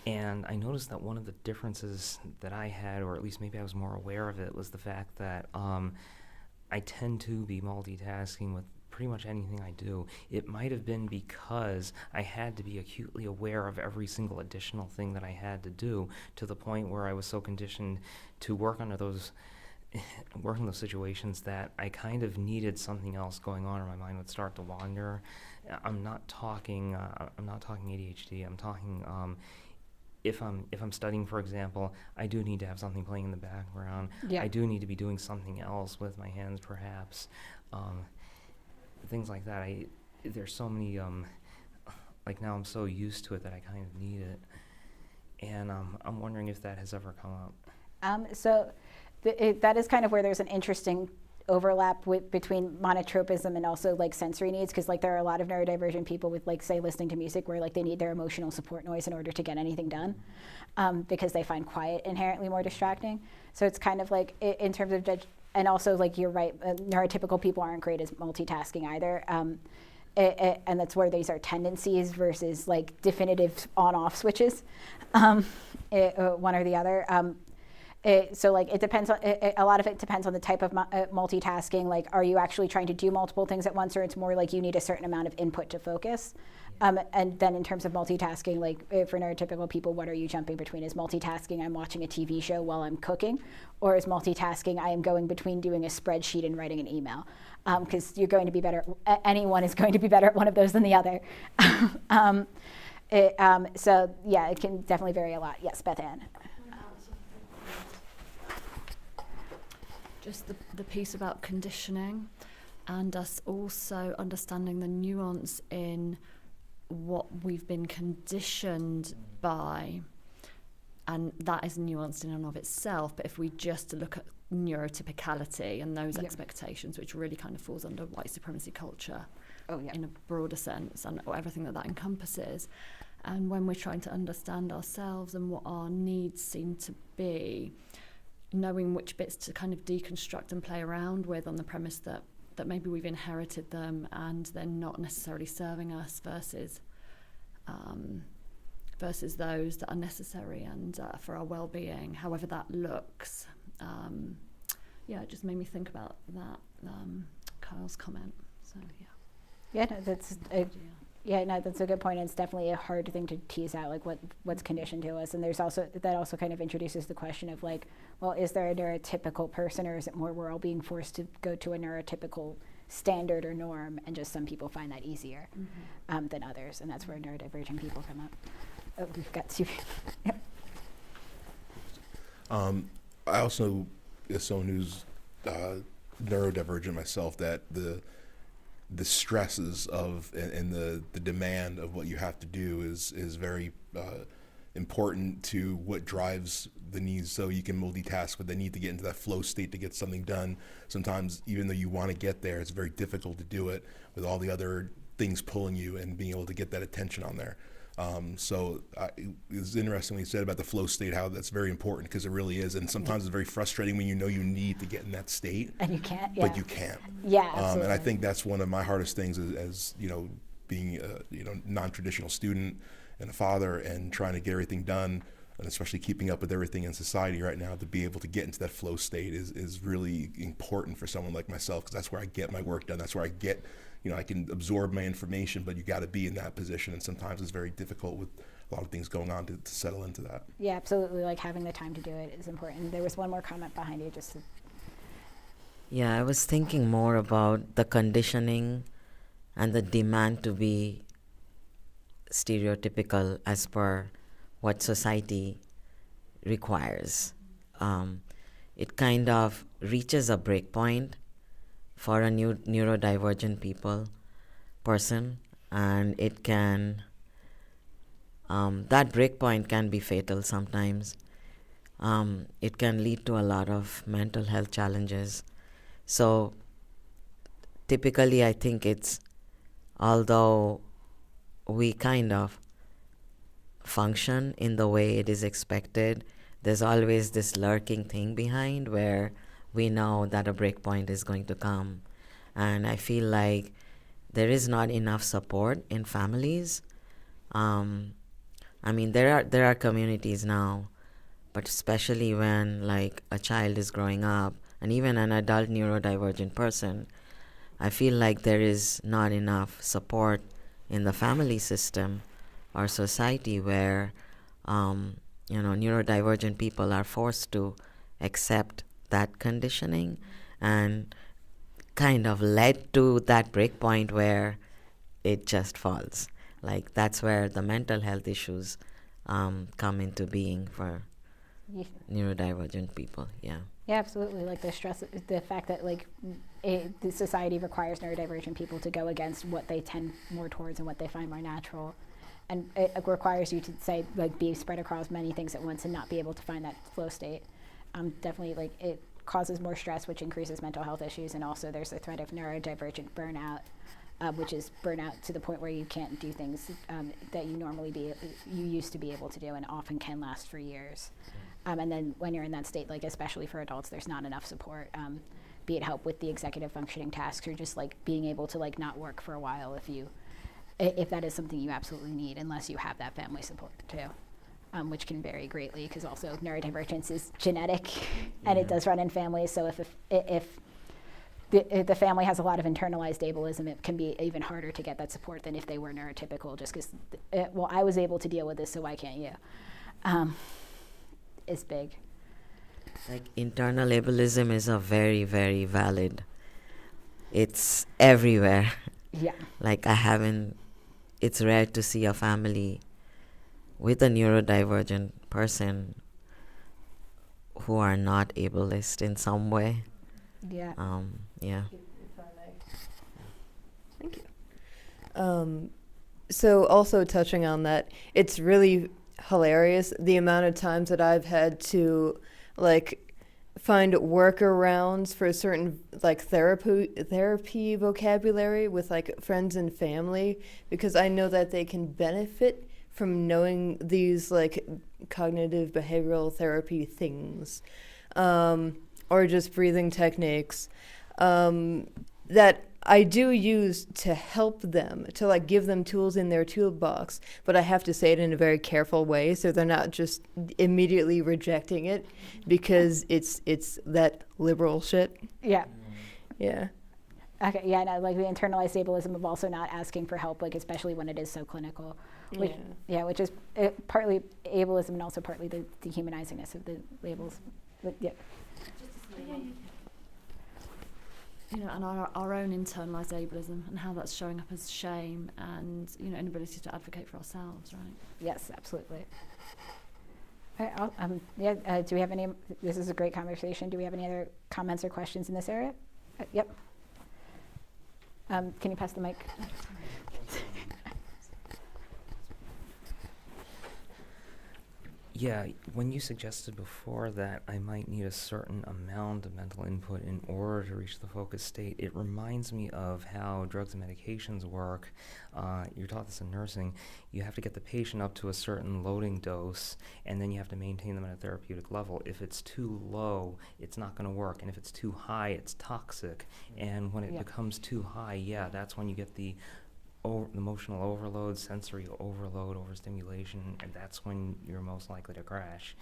And I noticed that one of the differences that I had, or at least maybe I was more aware of it, was the fact that I tend to be multitasking with pretty much anything I do. It might have been because I had to be acutely aware of every single additional thing that I had to do, to the point where I was so conditioned to work under those situations that I kind of needed something else going on, or my mind would start to wander. I'm not talking ADHD. I'm talking if I'm studying, for example, I do need to have something playing in the background. Yeah. I do need to be doing something else with my hands, perhaps. Things like that. There's so many, like now I'm so used to it that I kind of need it. And I'm wondering if that has ever come up. So that is kind of where there's an interesting overlap between monotropism and also like sensory needs, because like there are a lot of neurodivergent people with like, say, listening to music where like they need their emotional support noise in order to get anything done, because they find quiet inherently more distracting. So it's kind of like in terms of and also like you're right, neurotypical people aren't great at multitasking either. And that's where these are tendencies versus like definitive on-off switches, one or the other. So like it depends on, a lot of it depends on the type of multitasking. Like, are you actually trying to do multiple things at once, or it's more like you need a certain amount of input to focus? And then in terms of multitasking, like for neurotypical people, what are you jumping between? Is multitasking I'm watching a TV show while I'm cooking, or is multitasking I am going between doing a spreadsheet and writing an email? Because you're going to be better, anyone is going to be better at one of those than the other. So yeah, it can definitely vary a lot. Yes, Beth Ann. Just the piece about conditioning, and us also understanding the nuance in what we've been conditioned by, and that is nuanced in and of itself. But if we just look at neurotypicality and those expectations, which really kind of falls under white supremacy culture in a broader sense, and everything that encompasses, and when we're trying to understand ourselves and what our needs seem to be, knowing which bits to kind of deconstruct and play around with on the premise that maybe we've inherited them and they're not necessarily serving us, versus those that are necessary and for our well-being, however that looks. It just made me think about that, Kyle's comment. So Yeah, no, that's a good point. It's definitely a hard thing to tease out, like what's conditioned to us. And there's also, that also kind of introduces the question of like, well, is there a neurotypical person, or is it more we're all being forced to go to a neurotypical standard or norm, and just some people find that easier than others, and that's where neurodivergent people come up. Oh, we've got two. Yep. I also, as someone who's neurodivergent myself, that the stresses of and the demand of what you have to do is very important to what drives the needs. So you can multitask, but the need to get into that flow state to get something done. Sometimes, even though you want to get there, it's very difficult to do it with all the other things pulling you and being able to get that attention on there. It was interesting when you said about the flow state, how that's very important, because it really is. And sometimes it's very frustrating when you know you need to get in that state, And you can't, but you can't. Yeah, absolutely. And I think that's one of my hardest things as being a non-traditional student and a father, and trying to get everything done, and especially keeping up with everything in society right now. To be able to get into that flow state is really important for someone like myself, because that's where I get my work done. That's where I get, I can absorb my information, but you got to be in that position. And sometimes it's very difficult with a lot of things going on to settle into that. Yeah, absolutely. Like having the time to do it is important. There was one more comment behind you, just to... Yeah, I was thinking more about the conditioning and the demand to be stereotypical as per what society requires. It kind of reaches a break point for a neurodivergent person, and it can, that break point can be fatal sometimes. it can lead to a lot of mental health challenges. So typically, I think it's, although we kind of function in the way it is expected, there's always this lurking thing behind where we know that a breakpoint is going to come. And I feel like there is not enough support in families. I mean, there are communities now, but especially when like a child is growing up, and even an adult neurodivergent person, I feel like there is not enough support in the family system or society where neurodivergent people are forced to accept that conditioning, and kind of led to that breakpoint where it just falls. Like that's where the mental health issues come into being for Yeah. neurodivergent people. Yeah. Yeah, absolutely. Like the stress, the fact that like the society requires neurodivergent people to go against what they tend more towards and what they find more natural, and it requires you to say like be spread across many things at once and not be able to find that flow state. Definitely, like it causes more stress, which increases mental health issues, and also there's the threat of neurodivergent burnout, which is burnout to the point where you can't do things that you used to be able to do, and often can last for years. And then when you're in that state, like especially for adults, there's not enough support, be it help with the executive functioning tasks or just like being able to like not work for a while if that is something you absolutely need, unless you have that family support too, which can vary greatly because also neurodivergence is genetic and it does run in families. So if the family has a lot of internalized ableism, it can be even harder to get that support than if they were neurotypical, just because, well, I was able to deal with this, so why can't you? Is big. Like internal ableism is a very, very valid. It's everywhere. Yeah. Like it's rare to see a family with a neurodivergent person who are not ableist in some way. Yeah. Yeah. Thank you. So also touching on that, it's really hilarious the amount of times that I've had to like find workarounds for certain like therapy vocabulary with like friends and family, because I know that they can benefit from knowing these like cognitive behavioral therapy things, or just breathing techniques that I do use to help them, to like give them tools in their toolbox, but I have to say it in a very careful way so they're not just immediately rejecting it because it's that liberal shit. Yeah. Yeah. Okay. Yeah. No, like the internalized ableism of also not asking for help, like especially when it is so clinical. Which is partly ableism and also partly the dehumanizingness of the labels. But, yeah. And our own internalized ableism and how that's showing up as shame and inability to advocate for ourselves, right? Yes, absolutely. All right, do we have any? This is a great conversation. Do we have any other comments or questions in this area? Yep. Can you pass the mic? Yeah, when you suggested before that I might need a certain amount of mental input in order to reach the focused state, it reminds me of how drugs and medications work. You're taught this in nursing. You have to get the patient up to a certain loading dose, and then you have to maintain them at a therapeutic level. If it's too low, it's not going to work, and if it's too high, it's toxic. And when it becomes too high, that's when you get the emotional overload, sensory overload, overstimulation, and that's when you're most likely to crash.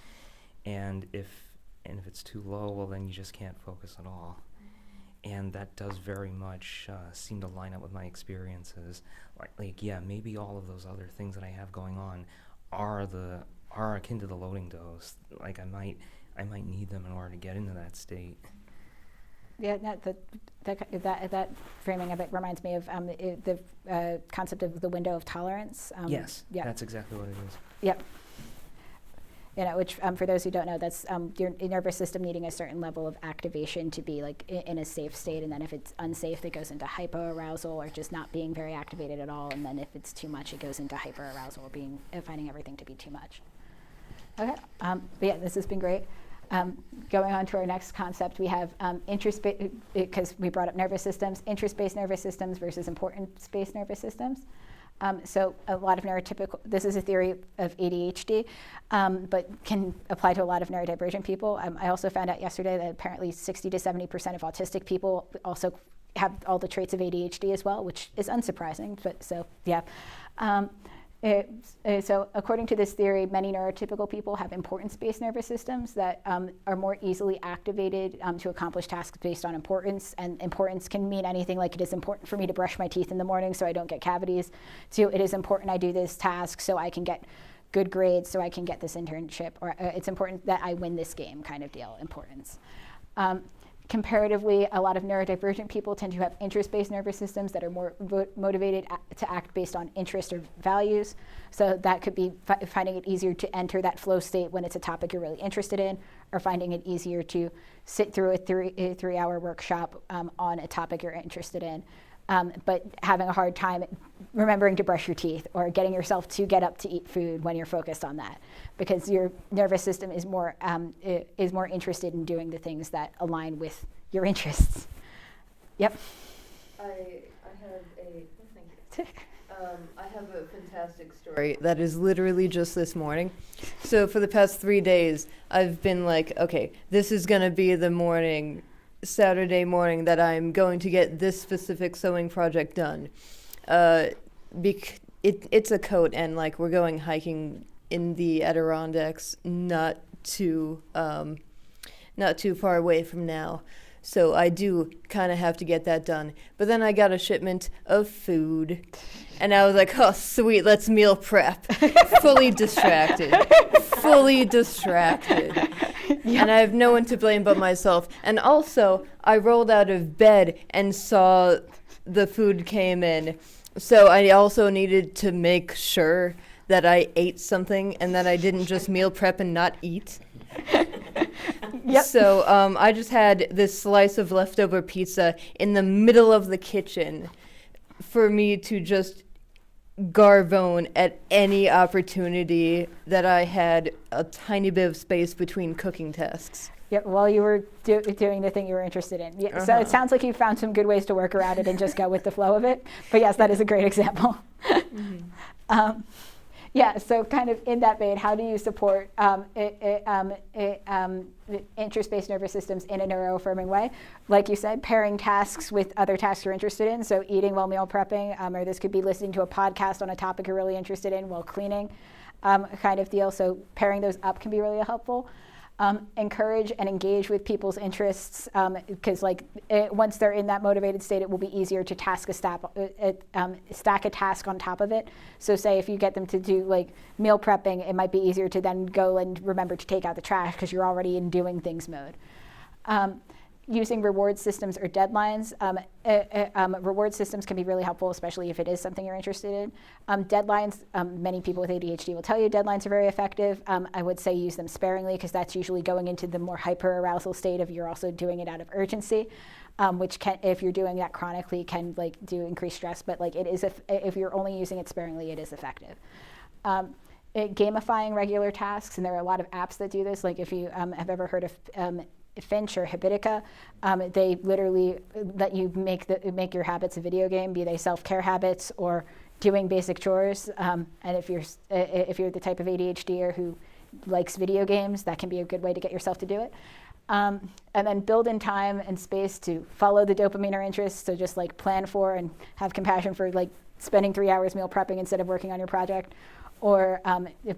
And if it's too low, well, then you just can't focus at all. And that does very much seem to line up with my experiences. Maybe all of those other things that I have going on are akin to the loading dose. Like I might need them in order to get into that state. Yeah, that framing of it reminds me of the concept of the window of tolerance. Yes, that's exactly what it is. Yep. Which for those who don't know, that's your nervous system needing a certain level of activation to be like in a safe state, and then if it's unsafe, it goes into hypoarousal or just not being very activated at all, and then if it's too much, it goes into hyperarousal or finding everything to be too much. Okay, but yeah, this has been great. Going on to our next concept, we have interest-based, because we brought up nervous systems, interest-based nervous systems versus importance-based nervous systems. So a lot of neurotypical, this is a theory of ADHD, but can apply to a lot of neurodivergent people. I also found out yesterday that apparently 60 to 70% of autistic people also have all the traits of ADHD as well, which is unsurprising, but so, yeah. So according to this theory, many neurotypical people have importance-based nervous systems that are more easily activated to accomplish tasks based on importance. And importance can mean anything, like it is important for me to brush my teeth in the morning so I don't get cavities, to it is important I do this task so I can get good grades, so I can get this internship, or it's important that I win this game kind of deal, importance. Comparatively, a lot of neurodivergent people tend to have interest-based nervous systems that are more motivated to act based on interest or values. So that could be finding it easier to enter that flow state when it's a topic you're really interested in, or finding it easier to sit through a three-hour workshop on a topic you're interested in, but having a hard time remembering to brush your teeth or getting yourself to get up to eat food when you're focused on that, because your nervous system is more interested in doing the things that align with your interests. Yep. I have a fantastic story that is literally just this morning. So for the past 3 days, I've been like, okay, this is going to be the morning, Saturday morning, that I'm going to get this specific sewing project done. It's a coat, and like we're going hiking in the Adirondacks, not too far away from now. So I do kind of have to get that done. But then I got a shipment of food, and I was like, oh, sweet, let's meal prep. Fully distracted. Yep. And I have no one to blame but myself. And also, I rolled out of bed and saw the food came in. So I also needed to make sure that I ate something and that I didn't just meal prep and not eat. Yep. So I just had this slice of leftover pizza in the middle of the kitchen for me to just garvone at any opportunity that I had a tiny bit of space between cooking tasks. Yep, while you were doing the thing you were interested in. Yeah, So it sounds like you found some good ways to work around it and just go with the flow of it. But yes, that is a great example. Mm-hmm. Yeah, so kind of in that vein, how do you support interest-based nervous systems in a neuroaffirming way? Like you said, pairing tasks with other tasks you're interested in. So eating while meal prepping, or this could be listening to a podcast on a topic you're really interested in while cleaning, kind of deal. So pairing those up can be really helpful. Encourage and engage with people's interests, because once they're in that motivated state, it will be easier to stack a task on top of it. So say if you get them to do like meal prepping, it might be easier to then go and remember to take out the trash because you're already in doing things mode. Using reward systems or deadlines. Reward systems can be really helpful, especially if it is something you're interested in. Deadlines, many people with ADHD will tell you deadlines are very effective. I would say use them sparingly, because that's usually going into the more hyper-arousal state of you're also doing it out of urgency, which can, if you're doing that chronically, can do increased stress. But it is, if you're only using it sparingly, it is effective. Gamifying regular tasks, and there are a lot of apps that do this. Like if you have ever heard of Finch or Habitica, they literally let you make your habits a video game, be they self-care habits or doing basic chores. And if you're the type of ADHDer who likes video games, that can be a good way to get yourself to do it. And then build in time and space to follow the dopamine or interests. So just plan for and have compassion for spending 3 hours meal prepping instead of working on your project. Or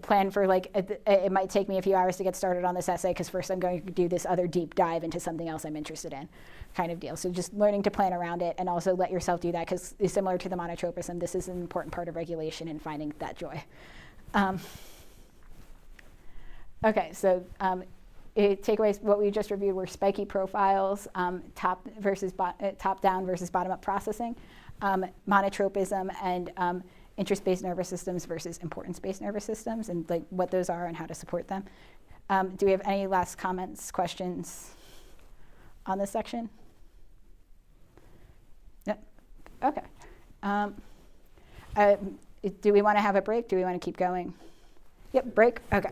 plan for it might take me a few hours to get started on this essay because first I'm going to do this other deep dive into something else I'm interested in, kind of deal. So just learning to plan around it, and also let yourself do that, because similar to the monotropism, this is an important part of regulation and finding that joy. Okay, so takeaways, what we just reviewed were spiky profiles, top down versus bottom up processing, monotropism, and interest-based nervous systems versus importance-based nervous systems, and what those are and how to support them. Do we have any last comments, questions on this section? No? Okay. Do we want to have a break? Do we want to keep going? Yep, break? Okay.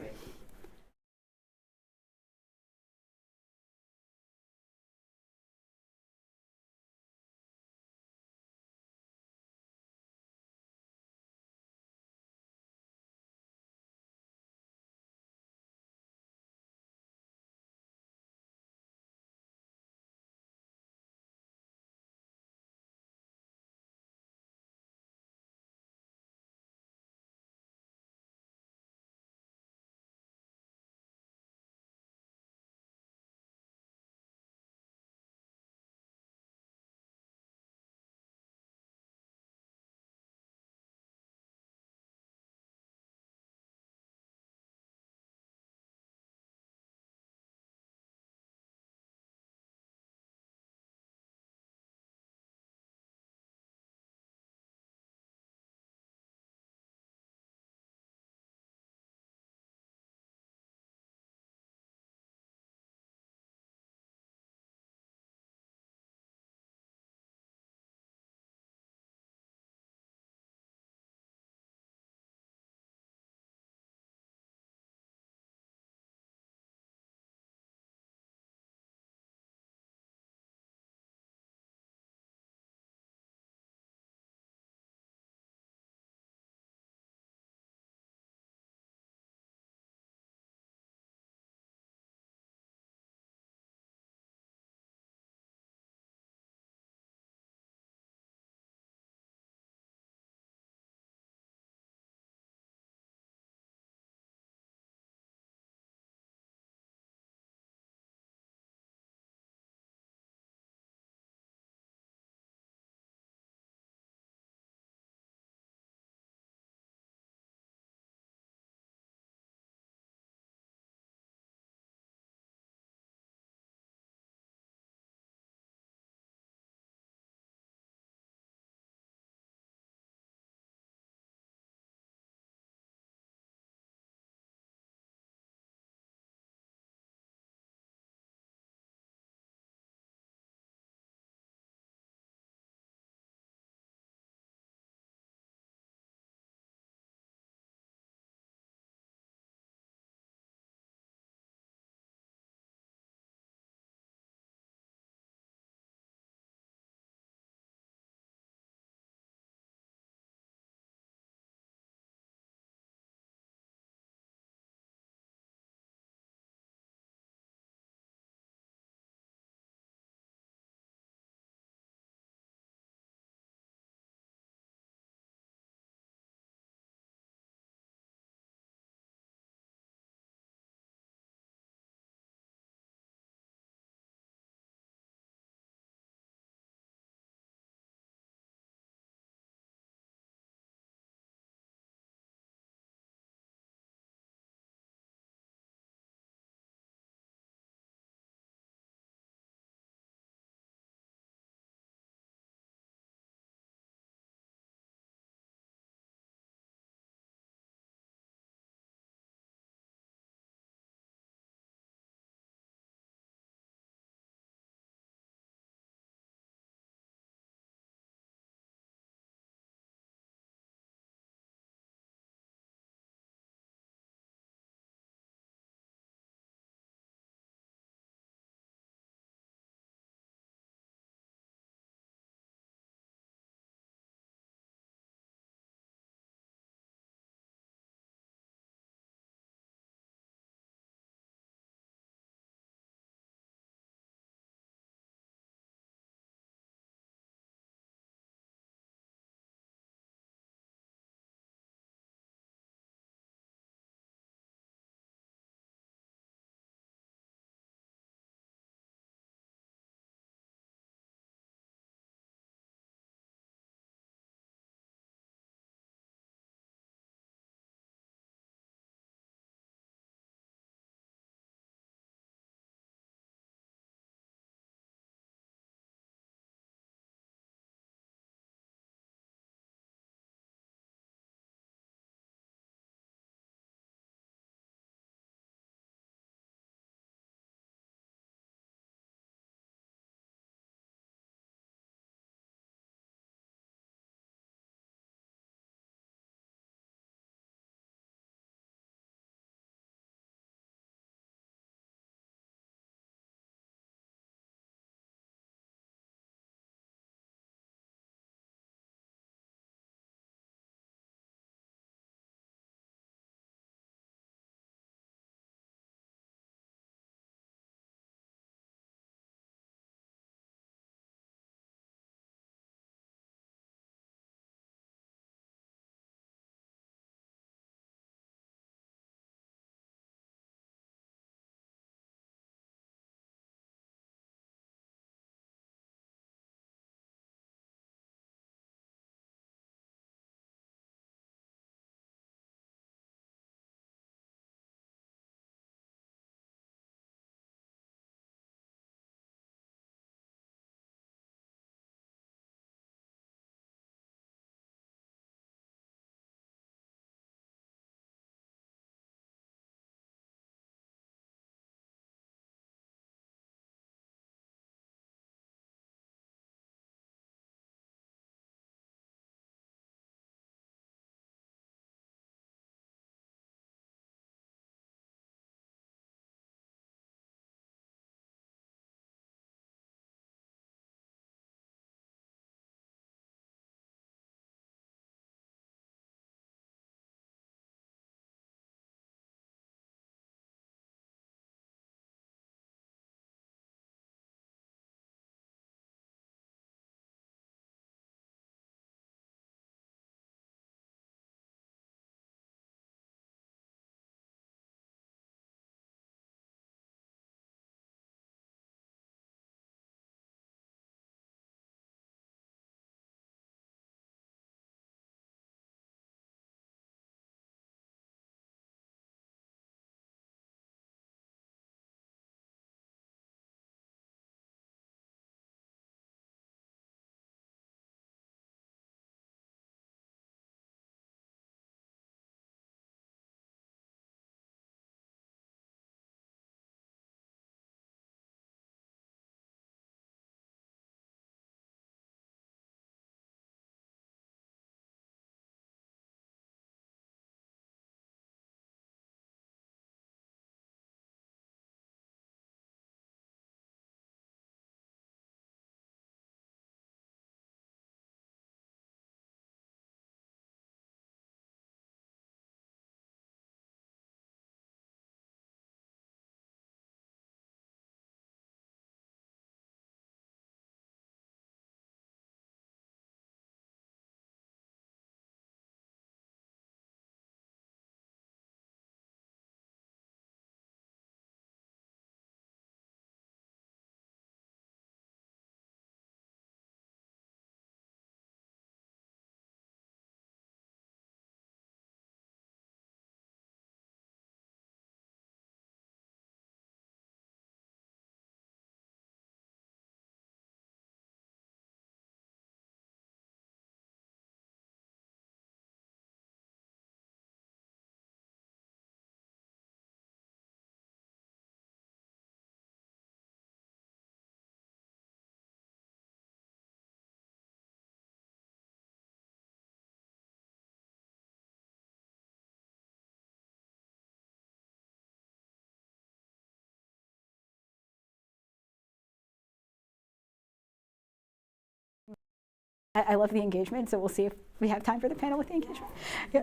I love the engagement, so we'll see if we have time for the panel with the engagement. Yeah.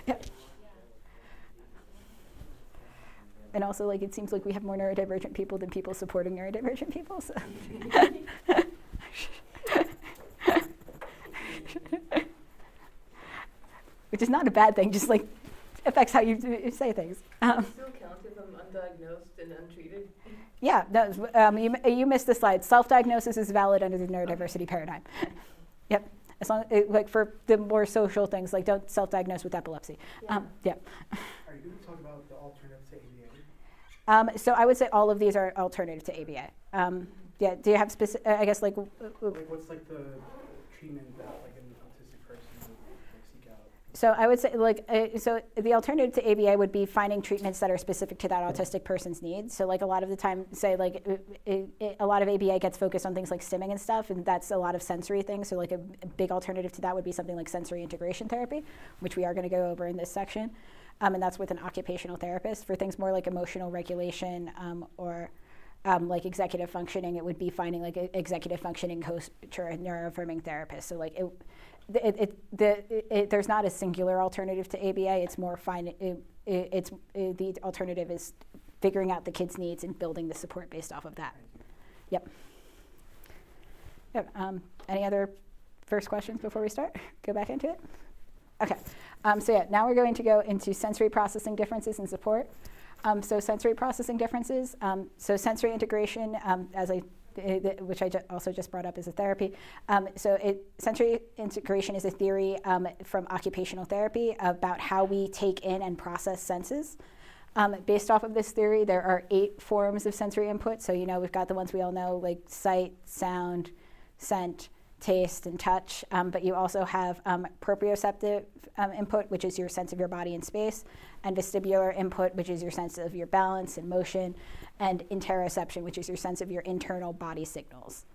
Yeah. And also, like, it seems like we have more neurodivergent people than people supporting neurodivergent people. So. Which is not a bad thing, just like affects how you say things. Still count if I'm undiagnosed and untreated? Yeah, you missed the slide. Self-diagnosis is valid under the neurodiversity paradigm. Yep, as long like for the more social things, like don't self-diagnose with epilepsy. Yeah. Are you going to talk about the alternative to ABA? So I would say all of these are alternative to ABA. Yeah. Do you have specific? I guess like. Like what's like the treatment that like an autistic person would like, seek out? So I would say like so the alternative to ABA would be finding treatments that are specific to that autistic person's needs. So like a lot of the time, say like a lot of ABA gets focused on things like stimming and stuff, and that's a lot of sensory things. So like a big alternative to that would be something like sensory integration therapy, which we are going to go over in this section, and that's with an occupational therapist. For things more like emotional regulation or like executive functioning, it would be finding like an executive functioning coach or a neuroaffirming therapist. So like there's not a singular alternative to ABA. It's more the alternative is figuring out the kid's needs and building the support based off of that. Yep. Yep. Any other first questions before we start? Go back into it. Okay. So yeah, now we're going to go into sensory processing differences and support. So sensory processing differences. So sensory integration, which I also just brought up as a therapy. Sensory integration is a theory from occupational therapy about how we take in and process senses. Based off of this theory, there are 8 forms of sensory input. So, we've got the ones we all know, like sight, sound, scent, taste, and touch. But you also have proprioceptive input, which is your sense of your body and space, and vestibular input, which is your sense of your balance and motion, and interoception, which is your sense of your internal body signals.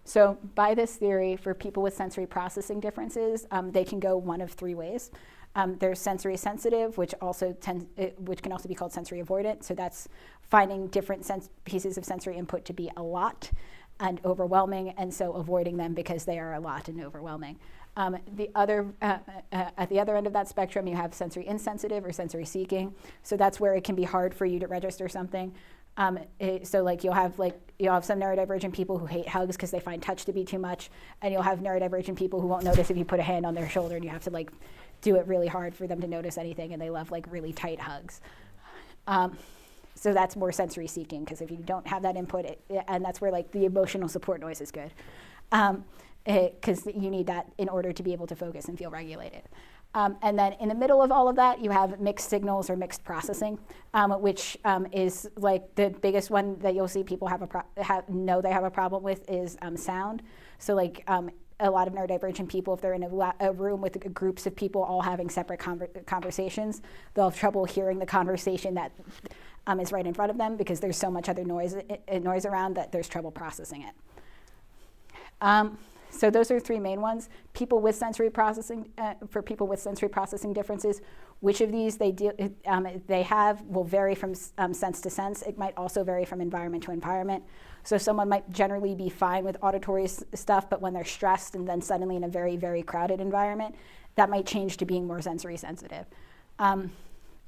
So by this theory, for people with sensory processing differences, they can go one of 3 ways. There's sensory sensitive, which can also be called sensory avoidant. So that's finding different pieces of sensory input to be a lot and overwhelming, and so avoiding them because they are a lot and overwhelming. At the other end of that spectrum, you have sensory insensitive or sensory seeking. So that's where it can be hard for you to register something. So like you'll have some neurodivergent people who hate hugs because they find touch to be too much, and you'll have neurodivergent people who won't notice if you put a hand on their shoulder, and you have to like do it really hard for them to notice anything, and they love like really tight hugs. So that's more sensory seeking, because if you don't have that input, and that's where like the emotional support noise is good, because you need that in order to be able to focus and feel regulated. And then in the middle of all of that, you have mixed signals or mixed processing, which is like the biggest one that you'll see people know they have a problem with is sound. So like a lot of neurodivergent people, if they're in a room with groups of people all having separate conversations, they'll have trouble hearing the conversation that is right in front of them because there's so much other noise around that there's trouble processing it. So those are 3 main ones. People with sensory processing, for people with sensory processing differences, which of these they have will vary from sense to sense. It might also vary from environment to environment. So someone might generally be fine with auditory stuff, but when they're stressed and then suddenly in a very, very crowded environment, that might change to being more sensory sensitive.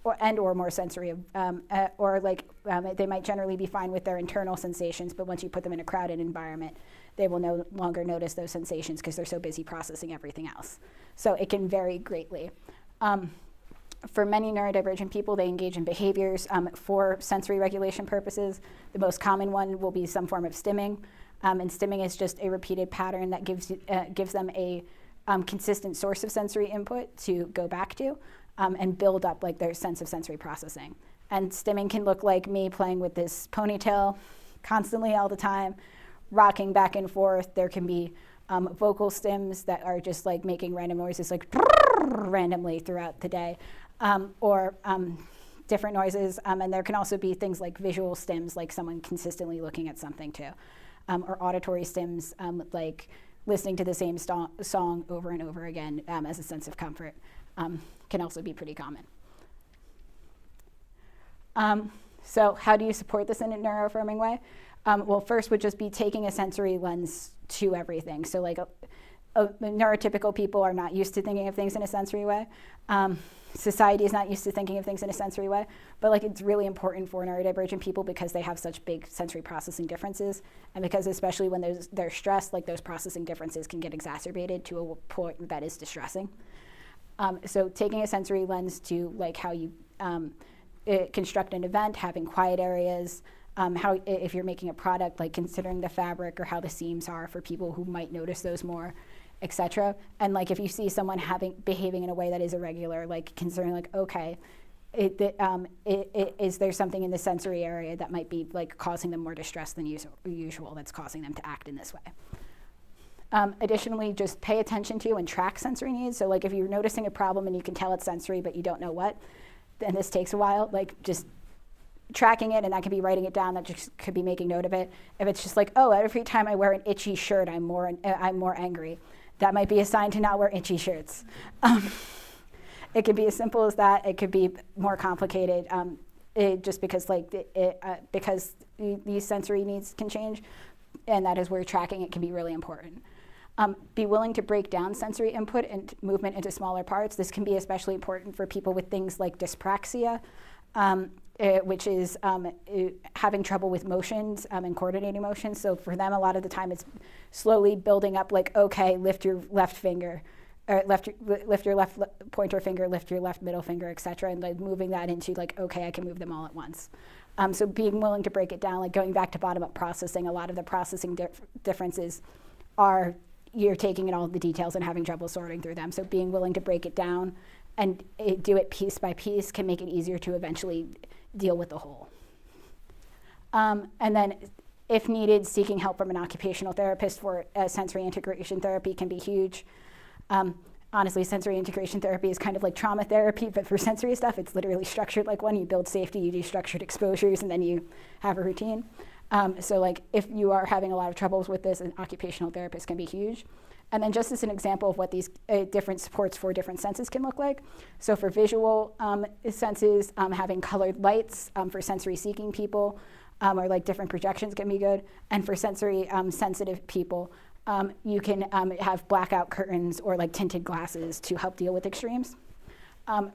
Or more sensory, they might generally be fine with their internal sensations, but once you put them in a crowded environment, they will no longer notice those sensations because they're so busy processing everything else. So it can vary greatly. For many neurodivergent people, they engage in behaviors for sensory regulation purposes. The most common one will be some form of stimming, and stimming is just a repeated pattern that gives them a consistent source of sensory input to go back to. And build up like their sense of sensory processing. And stimming can look like me playing with this ponytail constantly all the time, rocking back and forth. There can be vocal stims that are just like making random noises like randomly throughout the day, or different noises. And there can also be things like visual stims, like someone consistently looking at something too, or auditory stims, like listening to the same song over and over again as a sense of comfort. Can also be pretty common. So how do you support this in a neuroaffirming way? Well, first would just be taking a sensory lens to everything. So like neurotypical people are not used to thinking of things in a sensory way. Society is not used to thinking of things in a sensory way, but like it's really important for neurodivergent people because they have such big sensory processing differences, and because especially when they're stressed, like those processing differences can get exacerbated to a point that is distressing. So taking a sensory lens to like how you construct an event, having quiet areas, how if you're making a product, like considering the fabric or how the seams are for people who might notice those more, etc. And like if you see someone behaving in a way that is irregular, like considering like, okay, is there something in the sensory area that might be like causing them more distress than usual that's causing them to act in this way. Additionally, just pay attention to and track sensory needs. So like if you're noticing a problem and you can tell it's sensory but you don't know what, then this takes a while, like just tracking it, and that could be writing it down, that just could be making note of it. If it's just like, oh, every time I wear an itchy shirt, I'm more angry, that might be a sign to not wear itchy shirts. It could be as simple as that. It could be more complicated, just because because these sensory needs can change, and that is where tracking it can be really important. Be willing to break down sensory input and movement into smaller parts. This can be especially important for people with things like dyspraxia, which is having trouble with motions and coordinating motions. So for them, a lot of the time it's slowly building up, like, okay, lift your left finger, or lift your left pointer finger, lift your left middle finger, etc., and like moving that into like, okay, I can move them all at once. So being willing to break it down, like going back to bottom-up processing, a lot of the processing differences are you're taking in all of the details and having trouble sorting through them. So being willing to break it down and do it piece by piece can make it easier to eventually deal with the whole. And then, if needed, seeking help from an occupational therapist for sensory integration therapy can be huge. Honestly, sensory integration therapy is kind of like trauma therapy, but for sensory stuff, it's literally structured like one. You build safety, you do structured exposures, and then you have a routine. So like if you are having a lot of troubles with this, an occupational therapist can be huge. And then just as an example of what these different supports for different senses can look like. So for visual senses, having colored lights for sensory seeking people, or like different projections can be good. And for sensory sensitive people, you can have blackout curtains or like tinted glasses to help deal with extremes.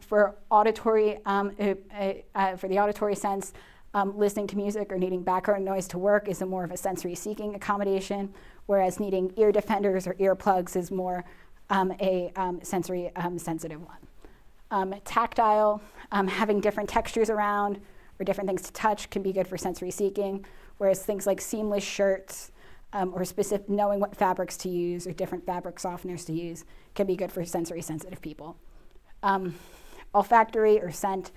For auditory, for the auditory sense, listening to music or needing background noise to work is more of a sensory seeking accommodation, whereas needing ear defenders or earplugs is more a sensory sensitive one. Tactile, having different textures around or different things to touch can be good for sensory seeking, whereas things like seamless shirts or specific knowing what fabrics to use or different fabric softeners to use can be good for sensory sensitive people. Olfactory or scent,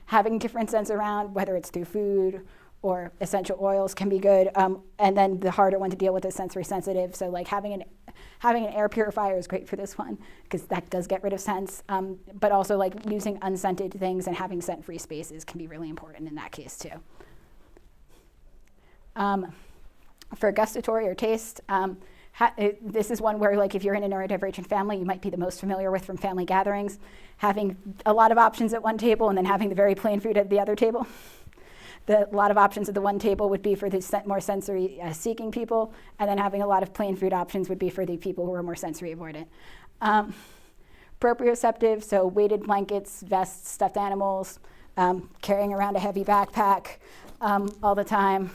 having different scents around, whether it's through food or essential oils, can be good. And then the harder one to deal with is sensory sensitive. So like having an air purifier is great for this one because that does get rid of scents. But also like using unscented things and having scent-free spaces can be really important in that case too. For gustatory or taste, this is one where like if you're in a neurodivergent family, you might be the most familiar with from family gatherings, having a lot of options at one table and then having the very plain food at the other table. A lot of options at the one table would be for the more sensory seeking people, and then having a lot of plain food options would be for the people who are more sensory avoidant. Proprioceptive, so weighted blankets, vests, stuffed animals, carrying around a heavy backpack all the time.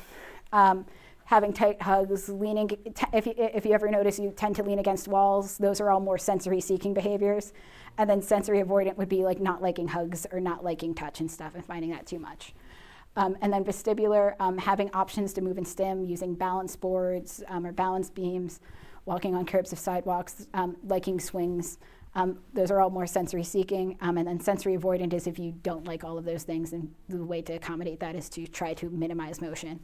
Having tight hugs, leaning, if you ever notice you tend to lean against walls, those are all more sensory seeking behaviors. And then sensory avoidant would be like not liking hugs or not liking touch and stuff and finding that too much. And then vestibular, having options to move and stim, using balance boards or balance beams, walking on curbs of sidewalks, liking swings. Those are all more sensory seeking. And then sensory avoidant is if you don't like all of those things, and the way to accommodate that is to try to minimize motion,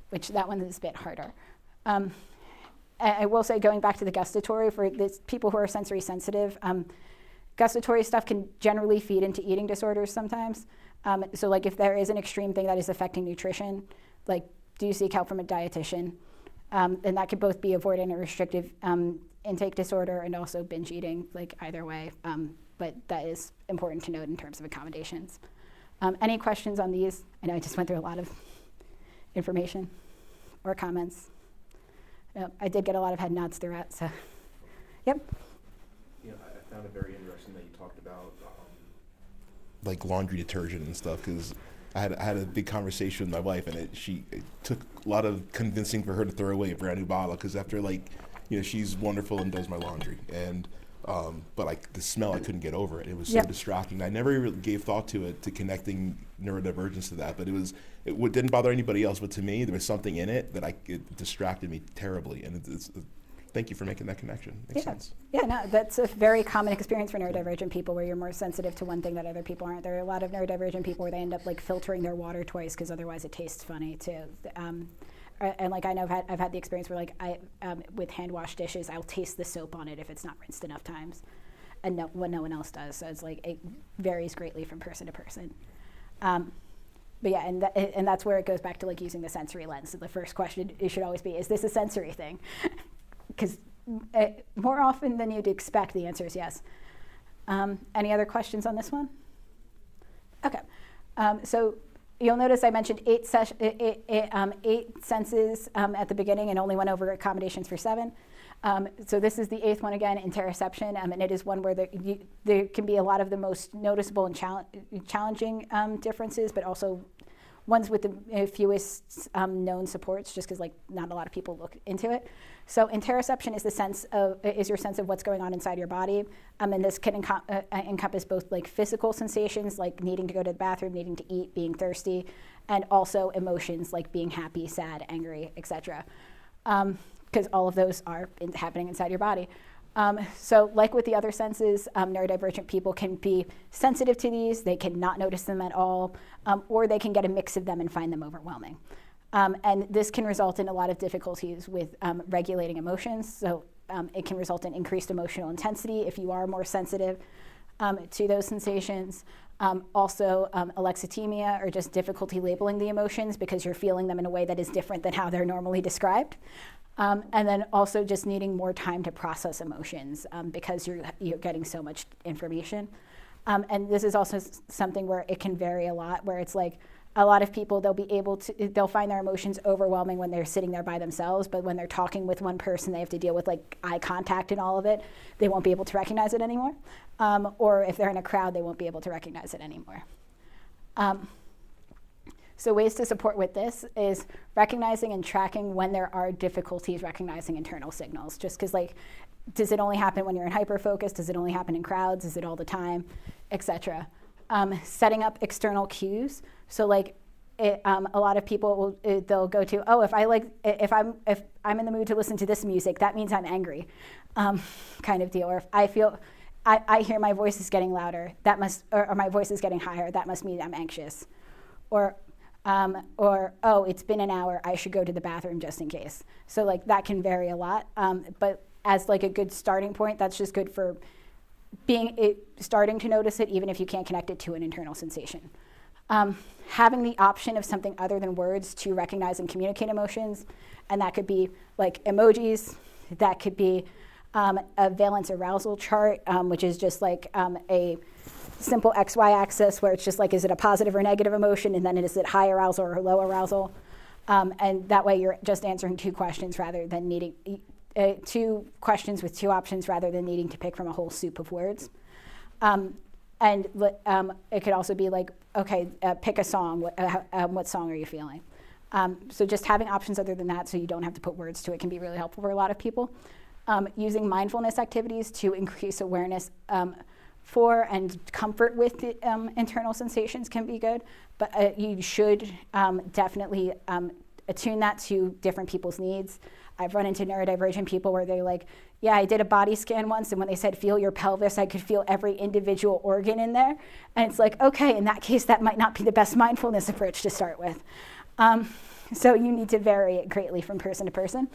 which that one is a bit harder. I will say, going back to the gustatory, for this, people who are sensory sensitive, gustatory stuff can generally feed into eating disorders sometimes. So like if there is an extreme thing that is affecting nutrition, like do seek help from a dietitian. And that could both be avoidant or restrictive intake disorder and also binge eating, like either way. But that is important to note in terms of accommodations. Any questions on these? I know I just went through a lot of information or comments. I did get a lot of head nods throughout, so, yep. You know, I found it very interesting that you talked about like laundry detergent and stuff, because I had a big conversation with my wife, and it took a lot of convincing for her to throw away a brand new bottle, because after, like, you know, she's wonderful and does my laundry, and but like the smell, I couldn't get over it. It was so distracting. I never really gave thought to it, to connecting neurodivergence to that, but it didn't bother anybody else, but to me there was something in it that it distracted me terribly, and thank you for making that connection. Makes sense. Yeah, no, that's a very common experience for neurodivergent people, where you're more sensitive to one thing that other people aren't. There are a lot of neurodivergent people where they end up like filtering their water twice because otherwise it tastes funny too. And like I know I've had the experience where like with hand wash dishes, I'll taste the soap on it if it's not rinsed enough times, and when no one else does. So it's like it varies greatly from person to person. But yeah, and that's where it goes back to like using the sensory lens. So the first question it should always be, is this a sensory thing? Because more often than you'd expect, the answer is yes. Any other questions on this one? Okay, so you'll notice I mentioned 8 senses at the beginning and only went over accommodations for 7. So this is the 8th one again, interoception, and it is one where there can be a lot of the most noticeable and challenging differences, but also ones with the fewest known supports, just because like not a lot of people look into it. So interoception is your sense of what's going on inside your body, and this can encompass both like physical sensations, like needing to go to the bathroom, needing to eat, being thirsty, and also emotions like being happy, sad, angry, etc. Because all of those are happening inside your body. So like with the other senses, neurodivergent people can be sensitive to these, they can not notice them at all, or they can get a mix of them and find them overwhelming. And this can result in a lot of difficulties with regulating emotions. So it can result in increased emotional intensity if you are more sensitive to those sensations. Also alexithymia, or just difficulty labeling the emotions because you're feeling them in a way that is different than how they're normally described. And then also just needing more time to process emotions because you're getting so much information. And this is also something where it can vary a lot, where it's like a lot of people, they'll find their emotions overwhelming when they're sitting there by themselves, but when they're talking with one person, they have to deal with like eye contact and all of it, they won't be able to recognize it anymore. Or if they're in a crowd, they won't be able to recognize it anymore. So ways to support with this is recognizing and tracking when there are difficulties recognizing internal signals. Just because like, does it only happen when you're in hyperfocus? Does it only happen in crowds? Is it all the time, etc. Setting up external cues. So like, a lot of people they'll go to, oh, if I'm in the mood to listen to this music, that means I'm angry, kind of deal. Or if I hear my voice is getting louder, or my voice is getting higher, that must mean I'm anxious. Or oh, it's been an hour, I should go to the bathroom just in case. So like that can vary a lot, but as like a good starting point, that's just good for starting to notice it, even if you can't connect it to an internal sensation. Having the option of something other than words to recognize and communicate emotions, and that could be like emojis, that could be a valence arousal chart, which is just like a simple XY axis where it's just like, is it a positive or negative emotion, and then is it high arousal or low arousal? And that way you're just answering 2 questions rather than needing 2 questions with 2 options rather than needing to pick from a whole soup of words. And it could also be like, okay, pick a song. What song are you feeling? So just having options other than that so you don't have to put words to it can be really helpful for a lot of people. Using mindfulness activities to increase awareness for and comfort with the internal sensations can be good, but you should definitely attune that to different people's needs. I've run into neurodivergent people where they're like, yeah, I did a body scan once, and when they said feel your pelvis, I could feel every individual organ in there. And it's like, okay, in that case, that might not be the best mindfulness approach to start with. So you need to vary it greatly from person to person.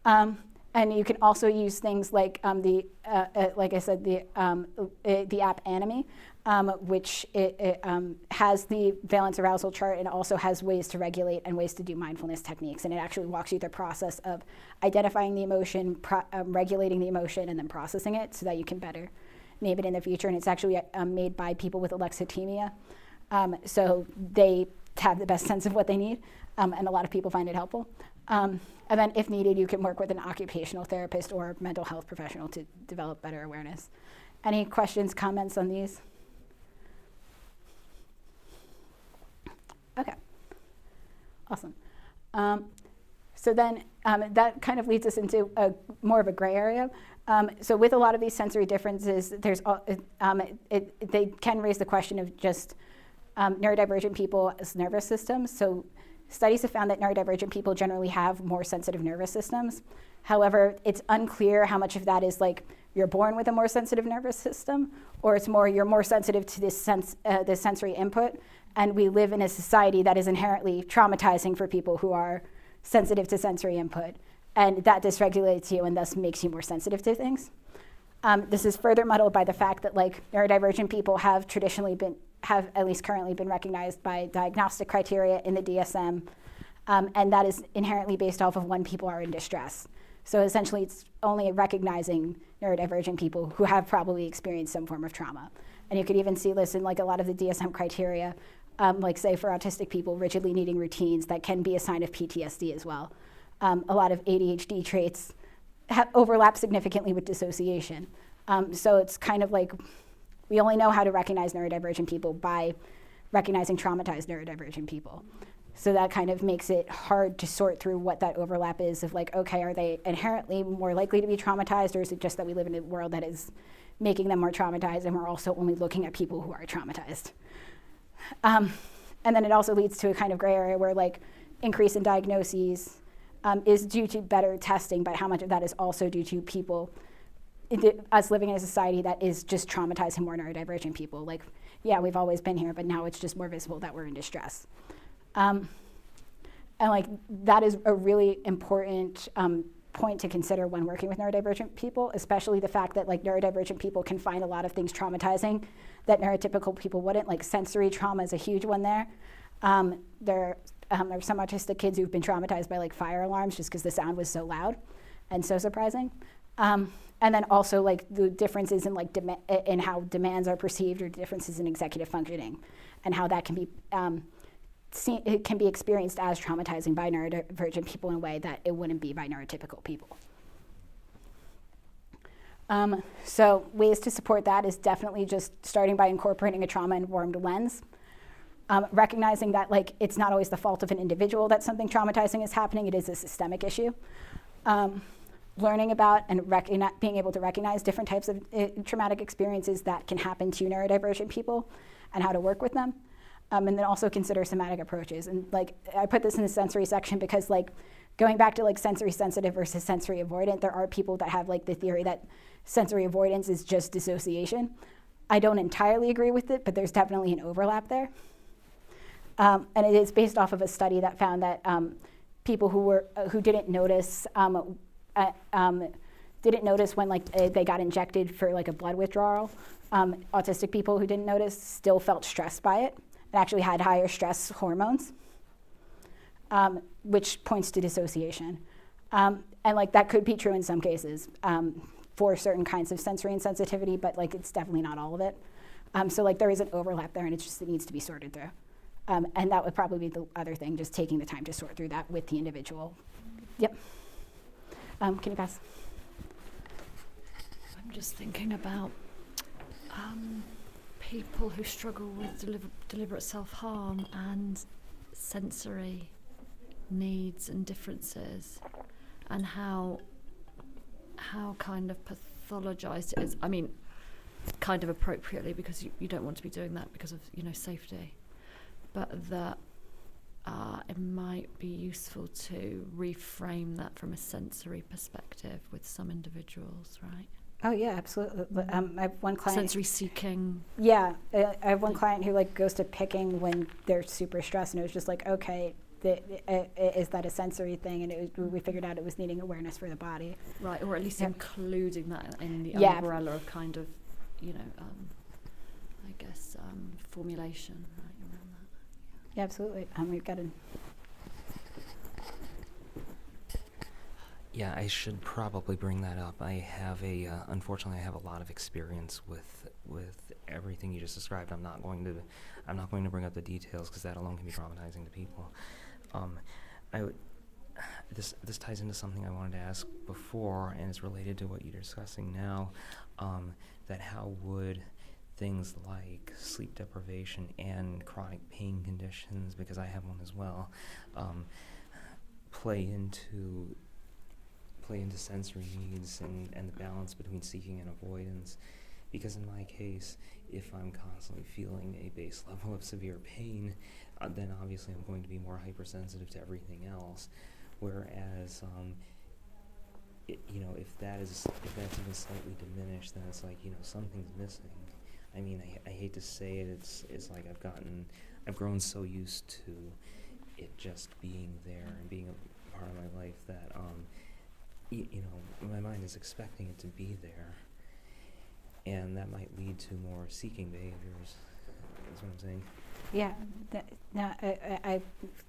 And you can also use things like like I said, the app Anime, which it has the valence arousal chart and also has ways to regulate and ways to do mindfulness techniques. And it actually walks you through the process of identifying the emotion, regulating the emotion, and then processing it so that you can better name it in the future. And it's actually made by people with alexithymia. So they have the best sense of what they need, and a lot of people find it helpful. And then if needed, you can work with an occupational therapist or mental health professional to develop better awareness. Any questions, comments on these? Okay, awesome. So then that kind of leads us into more of a gray area. So with a lot of these sensory differences, they can raise the question of just neurodivergent people as nervous systems. So studies have found that neurodivergent people generally have more sensitive nervous systems. However, it's unclear how much of that is like you're born with a more sensitive nervous system, or it's more you're more sensitive to this sensory input, and we live in a society that is inherently traumatizing for people who are sensitive to sensory input, and that dysregulates you and thus makes you more sensitive to things. This is further muddled by the fact that like neurodivergent people have at least currently been recognized by diagnostic criteria in the DSM, and that is inherently based off of when people are in distress. So essentially it's only recognizing neurodivergent people who have probably experienced some form of trauma. And you could even see this in like a lot of the DSM criteria, like say for autistic people, rigidly needing routines, that can be a sign of PTSD as well. A lot of ADHD traits overlap significantly with dissociation. So it's kind of like we only know how to recognize neurodivergent people by recognizing traumatized neurodivergent people. So that kind of makes it hard to sort through what that overlap is of like, okay, are they inherently more likely to be traumatized, or is it just that we live in a world that is making them more traumatized and we're also only looking at people who are traumatized? And then it also leads to a kind of gray area where like increase in diagnoses is due to better testing, but how much of that is also due to people, us living in a society that is just traumatizing more neurodivergent people. Like, yeah, we've always been here, but now it's just more visible that we're in distress. And like that is a really important point to consider when working with neurodivergent people, especially the fact that like neurodivergent people can find a lot of things traumatizing that neurotypical people wouldn't. Like sensory trauma is a huge one there. There are some autistic kids who've been traumatized by like fire alarms just because the sound was so loud and so surprising. And then also like the differences in like in how demands are perceived, or differences in executive functioning, and how that can be it can be experienced as traumatizing by neurodivergent people in a way that it wouldn't be by neurotypical people. So ways to support that is definitely just starting by incorporating a trauma-informed lens, recognizing that like it's not always the fault of an individual that something traumatizing is happening, it is a systemic issue. Learning about and being able to recognize different types of traumatic experiences that can happen to neurodivergent people and how to work with them. And then also consider somatic approaches. And like I put this in the sensory section because like going back to like sensory sensitive versus sensory avoidant, there are people that have like the theory that sensory avoidance is just dissociation. I don't entirely agree with it, but there's definitely an overlap there. And it is based off of a study that found that people who didn't notice when like they got injected for like a blood withdrawal, autistic people who didn't notice still felt stressed by it. Actually had higher stress hormones, which points to dissociation. And like that could be true in some cases for certain kinds of sensory insensitivity, but like it's definitely not all of it. So like there is an overlap there, and it needs to be sorted through. And that would probably be the other thing, just taking the time to sort through that with the individual. Yep. Can you pass? I'm just thinking about people who struggle with deliberate self-harm and sensory needs and differences, and how kind of pathologized it is. I mean, kind of appropriately, because you don't want to be doing that because of safety, but that it might be useful to reframe that from a sensory perspective with some individuals, right? Oh yeah, absolutely. I have one client. Sensory seeking. Yeah, I have one client who like goes to picking when they're super stressed, and it was just like, okay, is that a sensory thing? And we figured out it was needing awareness for the body. Right, or at least including that in the umbrella of kind of, I guess, formulation right around that. Yeah, absolutely. We've got Yeah, I should probably bring that up. I have unfortunately, I have a lot of experience with everything you just described. I'm not going to bring up the details because that alone can be traumatizing to people. This ties into something I wanted to ask before, and it's related to what you're discussing now. That how would things like sleep deprivation and chronic pain conditions, because I have one as well, play into sensory needs and the balance between seeking and avoidance. Because in my case, if I'm constantly feeling a base level of severe pain, then obviously I'm going to be more hypersensitive to everything else. Whereas, if that's even slightly diminished, then it's like, something's missing. I mean, I hate to say it, it's like I've grown so used to it just being there and being a part of my life that, my mind is expecting it to be there. And that might lead to more seeking behaviors. That's what I'm saying. Yeah, I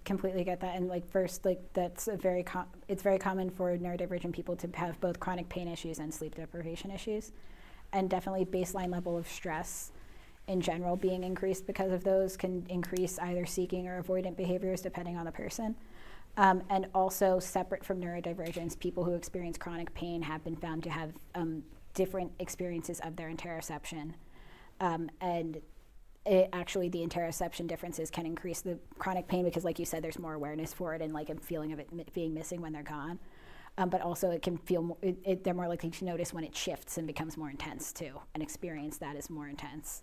completely get that. And first, that's it's very common for neurodivergent people to have both chronic pain issues and sleep deprivation issues. And definitely baseline level of stress in general being increased because of those can increase either seeking or avoidant behaviors depending on the person. And also separate from neurodivergence, people who experience chronic pain have been found to have different experiences of their interoception. And actually the interoception differences can increase the chronic pain because, like you said, there's more awareness for it and a feeling of it being missing when they're gone. But also it can feel, they're more likely to notice when it shifts and becomes more intense too, and experience that as more intense.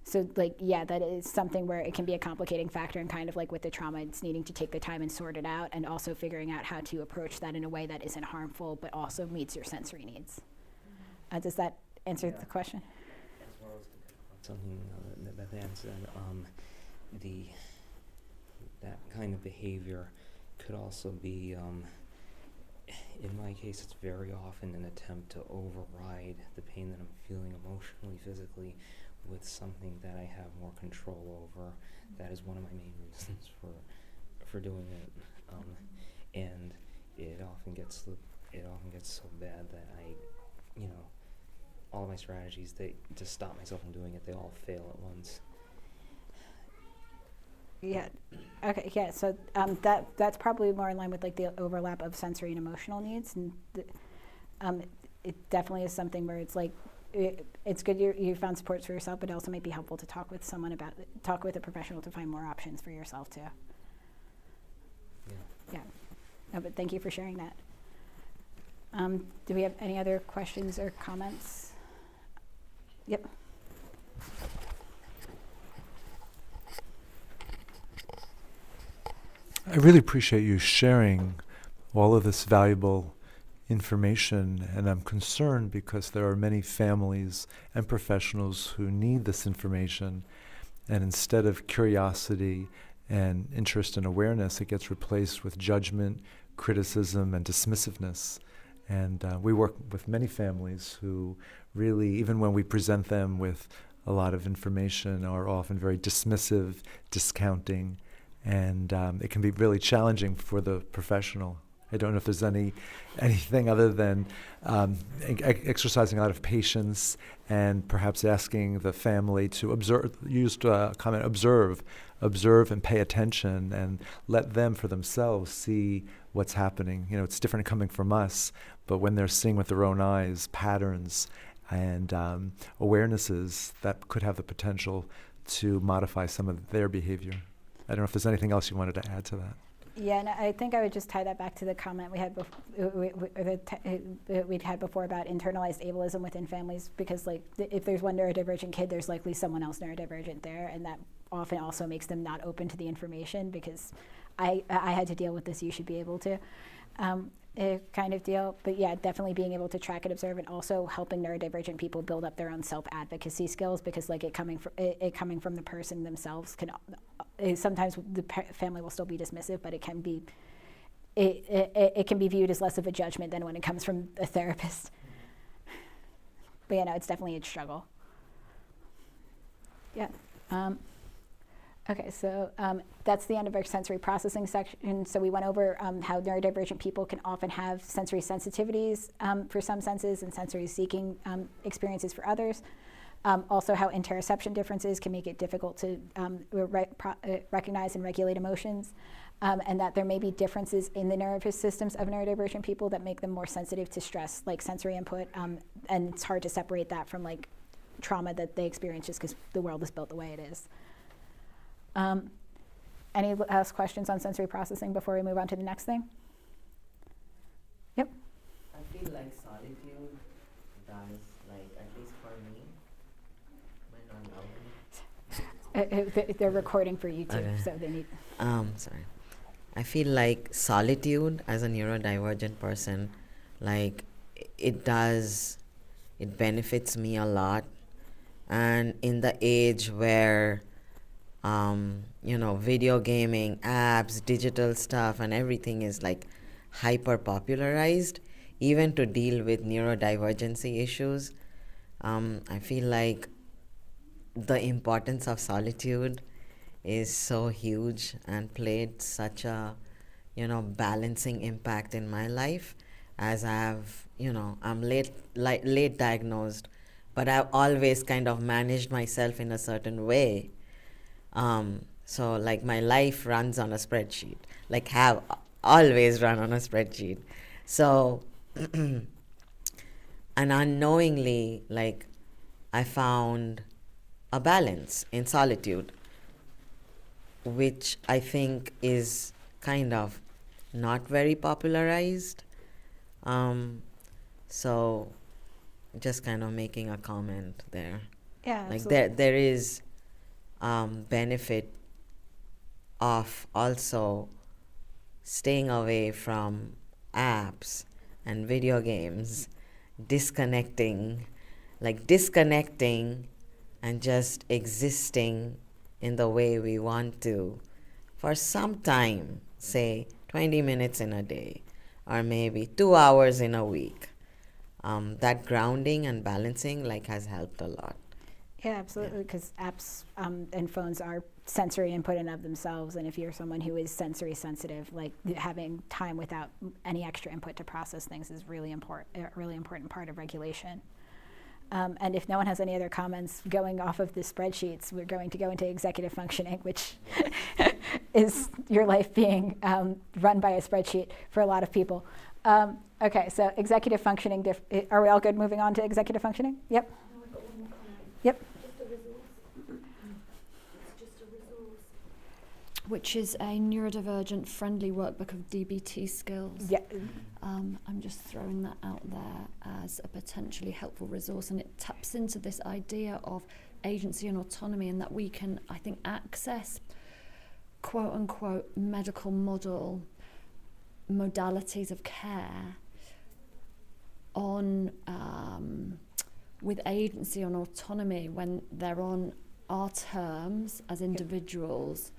So that is something where it can be a complicating factor, and kind of with the trauma, it's needing to take the time and sort it out, and also figuring out how to approach that in a way that isn't harmful but also meets your sensory needs. Does that answer the question? As well as something that Beth Ann said, that kind of behavior could also be, in my case, it's very often an attempt to override the pain that I'm feeling emotionally, physically, with something that I have more control over. That is one of my main reasons for doing it, and it often gets so bad that all of my strategies to stop myself from doing it, they all fail at once. Yeah. Okay. Yeah. So that's probably more in line with the overlap of sensory and emotional needs, and it definitely is something where it's it's good you found support for yourself, but it also might be helpful to talk with someone talk with a professional to find more options for yourself too. Yeah. No, but thank you for sharing that. Do we have any other questions or comments? Yep. I really appreciate you sharing all of this valuable information, and I'm concerned because there are many families and professionals who need this information, and instead of curiosity and interest and awareness, it gets replaced with judgment, criticism, and dismissiveness. And we work with many families who really, even when we present them with a lot of information, are often very dismissive, discounting, and it can be really challenging for the professional. I don't know if there's anything other than exercising a lot of patience and perhaps asking the family to observe, observe and pay attention and let them for themselves see what's happening. It's different coming from us, but when they're seeing with their own eyes patterns and awarenesses that could have the potential to modify some of their behavior. I don't know if there's anything else you wanted to add to that. Yeah, and I think I would just tie that back to the comment we had we'd had before about internalized ableism within families, because if there's one neurodivergent kid, there's likely someone else neurodivergent there, and that often also makes them not open to the information because I had to deal with this, you should be able to kind of deal. But yeah, definitely being able to track and observe, and also helping neurodivergent people build up their own self-advocacy skills, because it coming from the person themselves can sometimes the family will still be dismissive, but it can be viewed as less of a judgment than when it comes from a therapist. But it's definitely a struggle. Yeah. Okay, so that's the end of our sensory processing section. So we went over how neurodivergent people can often have sensory sensitivities for some senses and sensory seeking experiences for others. Also how interoception differences can make it difficult to recognize and regulate emotions. And that there may be differences in the nervous systems of neurodivergent people that make them more sensitive to stress, like sensory input. And it's hard to separate that from like trauma that they experience just because the world is built the way it is. Any last questions on sensory processing before we move on to the next thing? Yep. I feel like solitude does, like, at least for me, might not loud. They're recording for YouTube, Okay. so they need. Sorry. I feel like solitude as a neurodivergent person, like, it benefits me a lot. And in the age where video gaming, apps, digital stuff, and everything is like hyper popularized, even to deal with neurodivergency issues, I feel like the importance of solitude is so huge and played such a, balancing impact in my life, as I'm late diagnosed, but I've always kind of managed myself in a certain way. So like my life runs on a spreadsheet, like have always run on a spreadsheet. So, and unknowingly, like I found a balance in solitude, which I think is kind of not very popularized. So just kind of making a comment there. Yeah, Like absolutely. there is benefit of also staying away from apps and video games, disconnecting and just existing in the way we want to for some time, say 20 minutes in a day or maybe 2 hours in a week. That grounding and balancing has helped a lot. Yeah, absolutely, because apps and phones are sensory input in of themselves, and if you're someone who is sensory sensitive, like having time without any extra input to process things is really important part of regulation. And if no one has any other comments going off of the spreadsheets, we're going to go into executive functioning, which is your life being run by a spreadsheet for a lot of people. Okay, so executive functioning, are we all good moving on to executive functioning? Yep. No, I've got one more comment. Yep. Just a resource. It's just a resource. Which is a neurodivergent friendly workbook of DBT skills. Yeah. I'm just throwing that out there as a potentially helpful resource, and it taps into this idea of agency and autonomy, and that we can, I think, access quote unquote medical model modalities of care on with agency and autonomy when they're on our terms as individuals,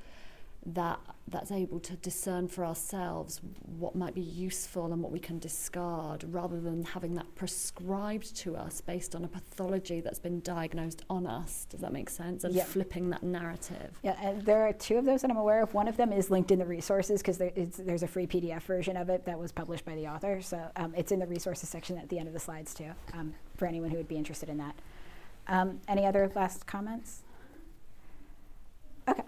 that's able to discern for ourselves what might be useful and what we can discard, rather than having that prescribed to us based on a pathology that's been diagnosed on us. Does that make sense? And flipping that narrative. Yeah, and there are two of those that I'm aware of. One of them is linked in the resources because there's a free PDF version of it that was published by the author. So it's in the resources section at the end of the slides too, for anyone who would be interested in that. Any other last comments? Okay.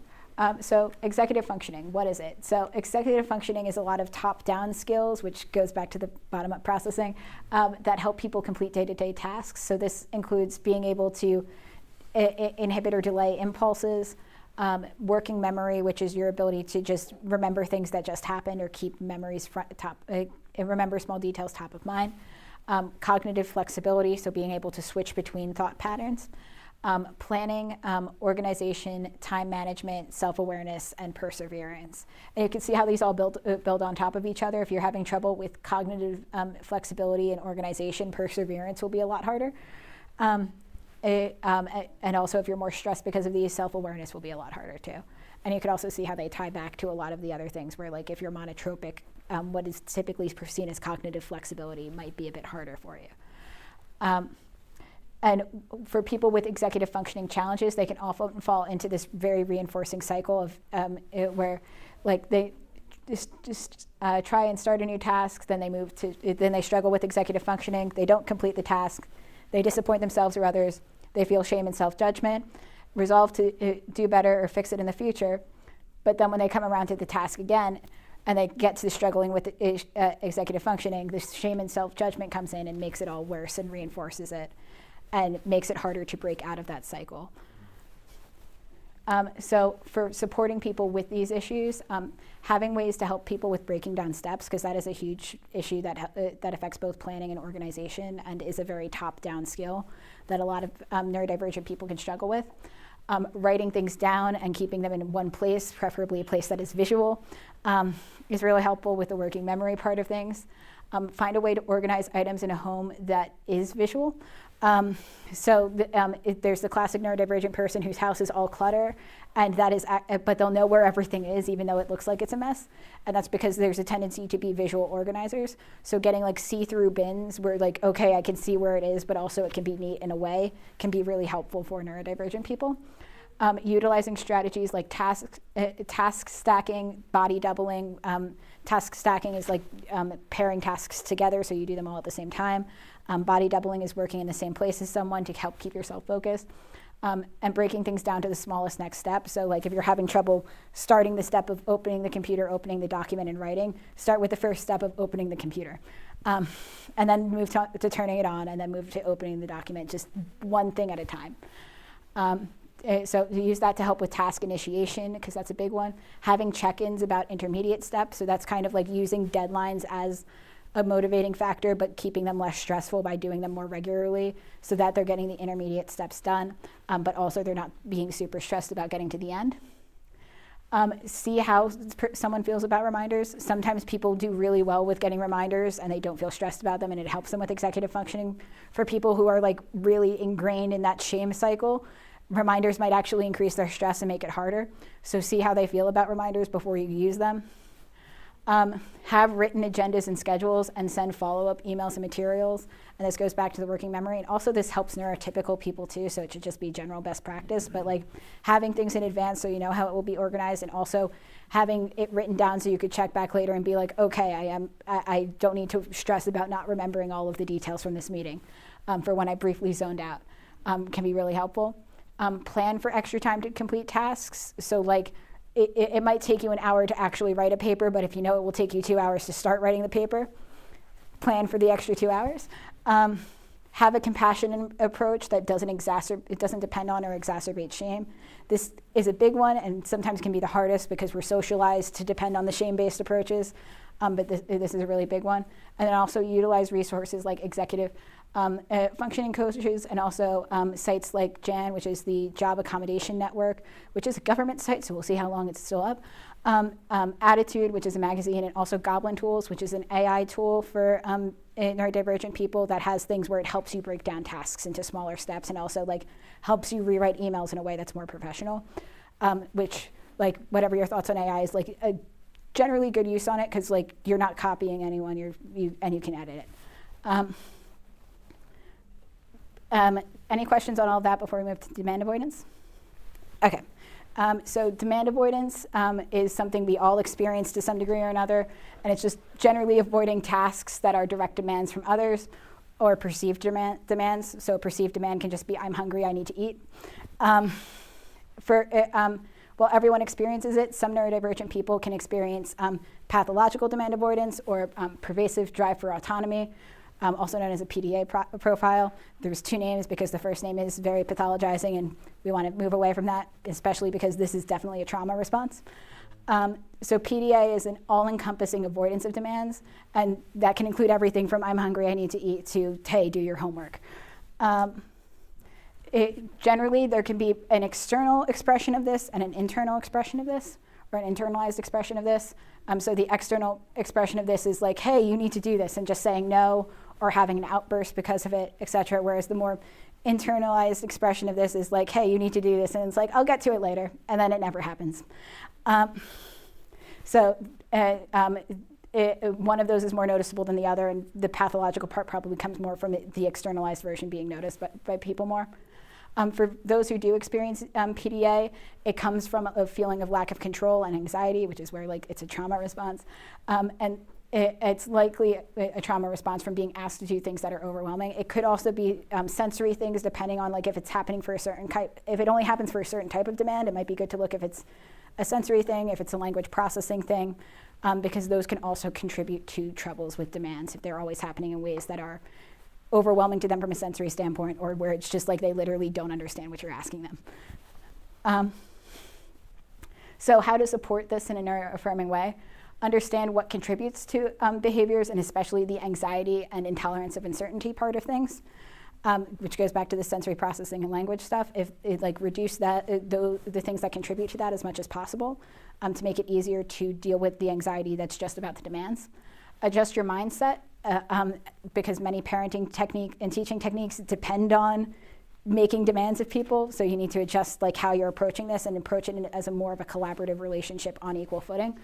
So executive functioning, what is it? So executive functioning is a lot of top-down skills, which goes back to the bottom-up processing, that help people complete day-to-day tasks. So this includes being able to inhibit or delay impulses, working memory, which is your ability to just remember things that just happened or keep memories remember small details top of mind. Cognitive flexibility, so being able to switch between thought patterns. Planning, organization, time management, self-awareness, and perseverance. And you can see how these all build on top of each other. If you're having trouble with cognitive flexibility and organization, perseverance will be a lot harder. And also if you're more stressed because of these, self-awareness will be a lot harder too. And you can also see how they tie back to a lot of the other things where, like, if you're monotropic, what is typically seen as cognitive flexibility might be a bit harder for you. And for people with executive functioning challenges, they can often fall into this very reinforcing cycle of where like they just try and start a new task, then they struggle with executive functioning, they don't complete the task, they disappoint themselves or others, they feel shame and self-judgment, resolve to do better or fix it in the future, but then when they come around to the task again, and they get to the struggling with executive functioning, this shame and self-judgment comes in and makes it all worse and reinforces it and makes it harder to break out of that cycle. So for supporting people with these issues, having ways to help people with breaking down steps, because that is a huge issue that affects both planning and organization and is a very top-down skill that a lot of neurodivergent people can struggle with. Writing things down and keeping them in one place, preferably a place that is visual, is really helpful with the working memory part of things. Find a way to organize items in a home that is visual. There's the classic neurodivergent person whose house is all clutter, and that is, but they'll know where everything is even though it looks like it's a mess. And that's because there's a tendency to be visual organizers. So getting like see-through bins where like, okay, I can see where it is, but also it can be neat in a way can be really helpful for neurodivergent people. Utilizing strategies like task stacking, body doubling. Task stacking is like pairing tasks together so you do them all at the same time. Body doubling is working in the same place as someone to help keep yourself focused. And breaking things down to the smallest next step. So like if you're having trouble starting the step of opening the computer, opening the document and writing, start with the first step of opening the computer. And then move to turning it on and then move to opening the document, just one thing at a time. So use that to help with task initiation, because that's a big one. Having check-ins about intermediate steps, so that's kind of like using deadlines as a motivating factor, but keeping them less stressful by doing them more regularly so that they're getting the intermediate steps done, but also they're not being super stressed about getting to the end. See how someone feels about reminders. Sometimes people do really well with getting reminders and they don't feel stressed about them, and it helps them with executive functioning. For people who are like really ingrained in that shame cycle, reminders might actually increase their stress and make it harder. So see how they feel about reminders before you use them. Have written agendas and schedules and send follow-up emails and materials. And this goes back to the working memory. And also this helps neurotypical people too, so it should just be general best practice. But like having things in advance so you know how it will be organized, and also having it written down so you could check back later and be like, okay, I don't need to stress about not remembering all of the details from this meeting for when I briefly zoned out, can be really helpful. Plan for extra time to complete tasks. So like it might take you an hour to actually write a paper, but if you know it will take you 2 hours to start writing the paper, plan for the extra 2 hours. Have a compassionate approach that it doesn't depend on or exacerbate shame. This is a big one and sometimes can be the hardest because we're socialized to depend on the shame-based approaches, but this is a really big one. And then also utilize resources like executive functioning coaches, and also sites like JAN, which is the Job Accommodation Network, which is a government site, so we'll see how long it's still up. Attitude, which is a magazine, and also Goblin Tools, which is an AI tool for neurodivergent people that has things where it helps you break down tasks into smaller steps, and also like helps you rewrite emails in a way that's more professional, which like whatever your thoughts on AI is like a generally good use on it, because like you're not copying anyone, and you can edit it. Any questions on all of that before we move to demand avoidance? Okay. So demand avoidance is something we all experience to some degree or another, and it's just generally avoiding tasks that are direct demands from others or perceived demands. So perceived demand can just be, I'm hungry, I need to eat. While everyone experiences it, some neurodivergent people can experience pathological demand avoidance or pervasive drive for autonomy, also known as a PDA profile. There's two names because the first name is very pathologizing, and we want to move away from that, especially because this is definitely a trauma response. So PDA is an all-encompassing avoidance of demands, and that can include everything from I'm hungry, I need to eat, to hey, do your homework. Generally, there can be an external expression of this and an internal expression of this, or an internalized expression of this. So the external expression of this is like, hey, you need to do this, and just saying no, or having an outburst because of it, et cetera. Whereas the more internalized expression of this is like, hey, you need to do this, and it's like, I'll get to it later, and then it never happens. one of those is more noticeable than the other, and the pathological part probably comes more from the externalized version being noticed by people more. For those who do experience PDA, it comes from a feeling of lack of control and anxiety, which is where like it's a trauma response. And it's likely a trauma response from being asked to do things that are overwhelming. It could also be sensory things, depending on like if it's happening for a certain type. If it only happens for a certain type of demand, it might be good to look if it's a sensory thing, if it's a language processing thing, because those can also contribute to troubles with demands if they're always happening in ways that are overwhelming to them from a sensory standpoint, or where it's just like they literally don't understand what you're asking them. So how to support this in a neuroaffirming way? Understand what contributes to behaviors, and especially the anxiety and intolerance of uncertainty part of things, which goes back to the sensory processing and language stuff. If it, like reduce that, the things that contribute to that as much as possible, to make it easier to deal with the anxiety that's just about the demands. Adjust your mindset, because many parenting technique and teaching techniques depend on making demands of people. So you need to adjust like how you're approaching this and approach it as a more of a collaborative relationship on equal footing.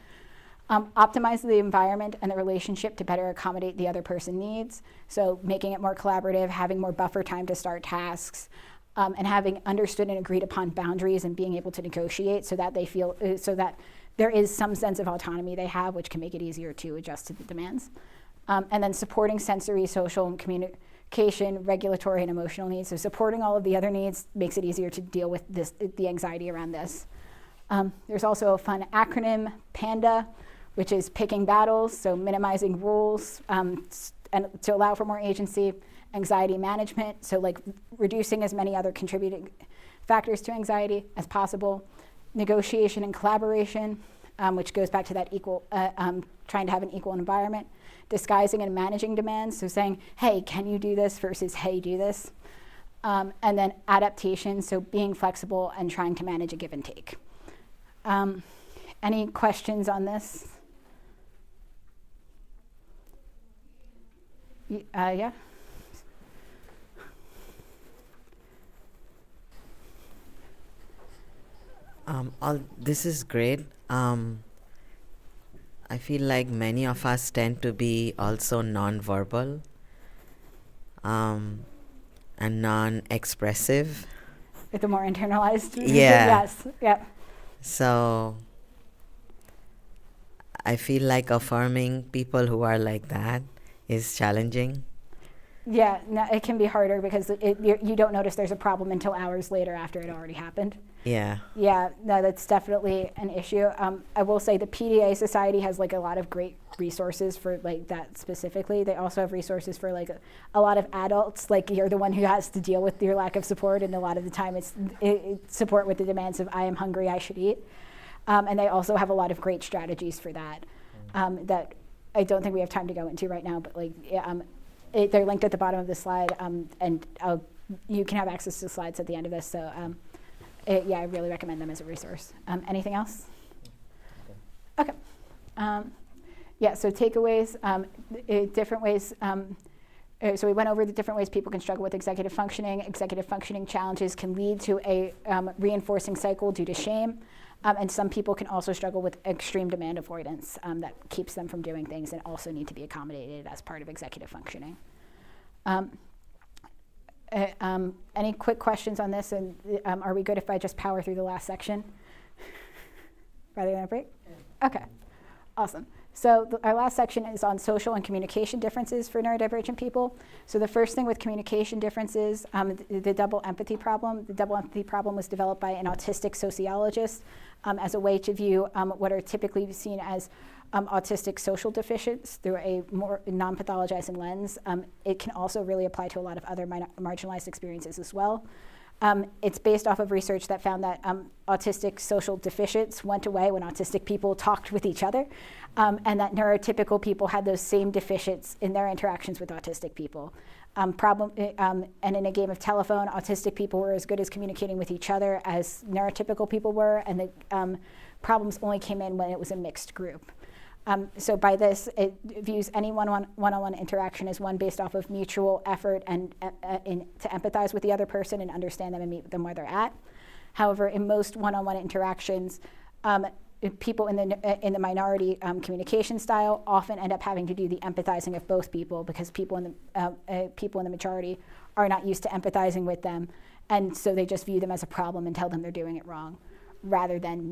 Optimize the environment and the relationship to better accommodate the other person's needs. So making it more collaborative, having more buffer time to start tasks, and having understood and agreed upon boundaries and being able to negotiate so that they feel, so that there is some sense of autonomy they have, which can make it easier to adjust to the demands. And then supporting sensory, social, and communication, regulatory, and emotional needs. So supporting all of the other needs makes it easier to deal with this, the anxiety around this. There's also a fun acronym, PANDA, which is picking battles, so minimizing rules, and to allow for more agency. Anxiety management, so like reducing as many other contributing factors to anxiety as possible. Negotiation and collaboration, which goes back to that equal, trying to have an equal environment. Disguising and managing demands, so saying, hey, can you do this versus hey, do this. And then adaptation, so being flexible and trying to manage a give and take. Any questions on this? Yeah? This is great. I feel like many of us tend to be also non-verbal and non-expressive. With the more internalized? Yeah. Yes, yeah. So I feel like affirming people who are like that is challenging. Yeah, no, it can be harder because you don't notice there's a problem until hours later after it already happened. Yeah. Yeah, no, that's definitely an issue. I will say the PDA Society has like a lot of great resources for like that specifically. They also have resources for like a lot of adults. Like you're the one who has to deal with your lack of support, and a lot of the time it's support with the demands of I am hungry, I should eat. And they also have a lot of great strategies for that that I don't think we have time to go into right now, but like they're linked at the bottom of the slide, and you can have access to the slides at the end of this. So yeah, I really recommend them as a resource. Anything else? Okay. Yeah, so takeaways, different ways. So we went over the different ways people can struggle with executive functioning. Executive functioning challenges can lead to a reinforcing cycle due to shame. And some people can also struggle with extreme demand avoidance that keeps them from doing things and also need to be accommodated as part of executive functioning. Any quick questions on this? And are we good if I just power through the last section rather than a break? Yeah. Okay, awesome. So our last section is on social and communication differences for neurodivergent people. So the first thing with communication differences, the double empathy problem. The double empathy problem was developed by an autistic sociologist as a way to view what are typically seen as autistic social deficiencies through a more non-pathologizing lens. It can also really apply to a lot of other marginalized experiences as well. It's based off of research that found that autistic social deficiencies went away when autistic people talked with each other, and that neurotypical people had those same deficiencies in their interactions with autistic people. And in a game of telephone, autistic people were as good as communicating with each other as neurotypical people were, and the problems only came in when it was a mixed group. So by this, it views any one-on-one interaction as one based off of mutual effort and to empathize with the other person and understand them and meet them where they're at. However, in most one-on-one interactions, people in the minority communication style often end up having to do the empathizing of both people, because people in the majority are not used to empathizing with them, and so they just view them as a problem and tell them they're doing it wrong, rather than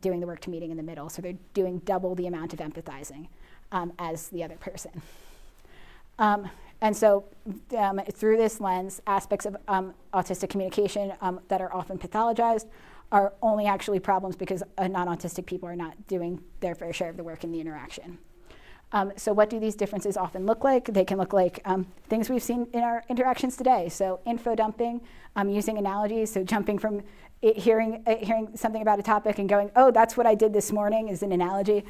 doing the work to meeting in the middle. So they're doing double the amount of empathizing as the other person. And so through this lens, aspects of autistic communication that are often pathologized are only actually problems because non-autistic people are not doing their fair share of the work in the interaction. So what do these differences often look like? They can look like things we've seen in our interactions today. So info dumping, using analogies, so jumping from hearing something about a topic and going, oh, that's what I did this morning, is an analogy.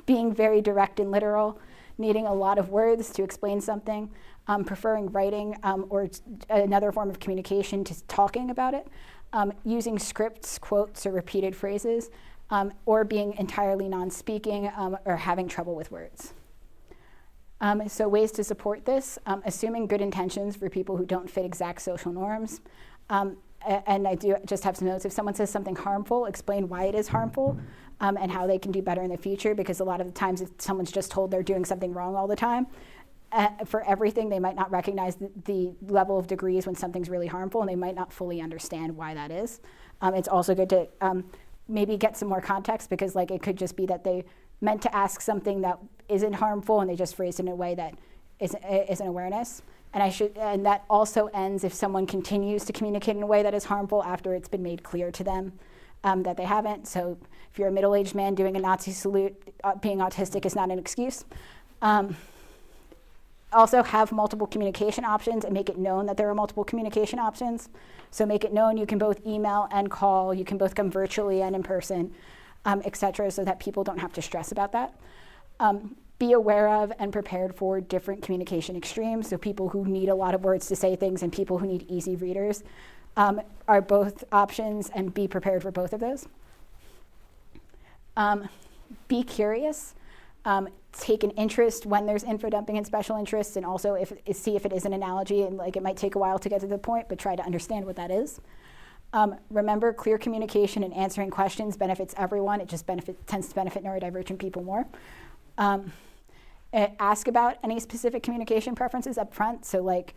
Being very direct and literal, needing a lot of words to explain something, preferring writing or another form of communication to talking about it, using scripts, quotes, or repeated phrases, or being entirely non-speaking or having trouble with words. So ways to support this, assuming good intentions for people who don't fit exact social norms. And I do just have some notes. If someone says something harmful, explain why it is harmful and how they can do better in the future, because a lot of the times if someone's just told they're doing something wrong all the time, for everything, they might not recognize the level of degrees when something's really harmful, and they might not fully understand why that is. It's also good to maybe get some more context, because like it could just be that they meant to ask something that isn't harmful and they just phrased it in a way that isn't awareness. And that also ends if someone continues to communicate in a way that is harmful after it's been made clear to them that they haven't. So if you're a middle-aged man doing a Nazi salute, being autistic is not an excuse. Also have multiple communication options and make it known that there are multiple communication options. So make it known you can both email and call, you can both come virtually and in person, et cetera, so that people don't have to stress about that. Be aware of and prepared for different communication extremes. So people who need a lot of words to say things and people who need easy readers are both options, and be prepared for both of those. Be curious. Take an interest when there's info dumping and special interests, and also see if it is an analogy, and like it might take a while to get to the point, but try to understand what that is. Remember, clear communication and answering questions benefits everyone. It just tends to benefit neurodivergent people more. Ask about any specific communication preferences up front. So like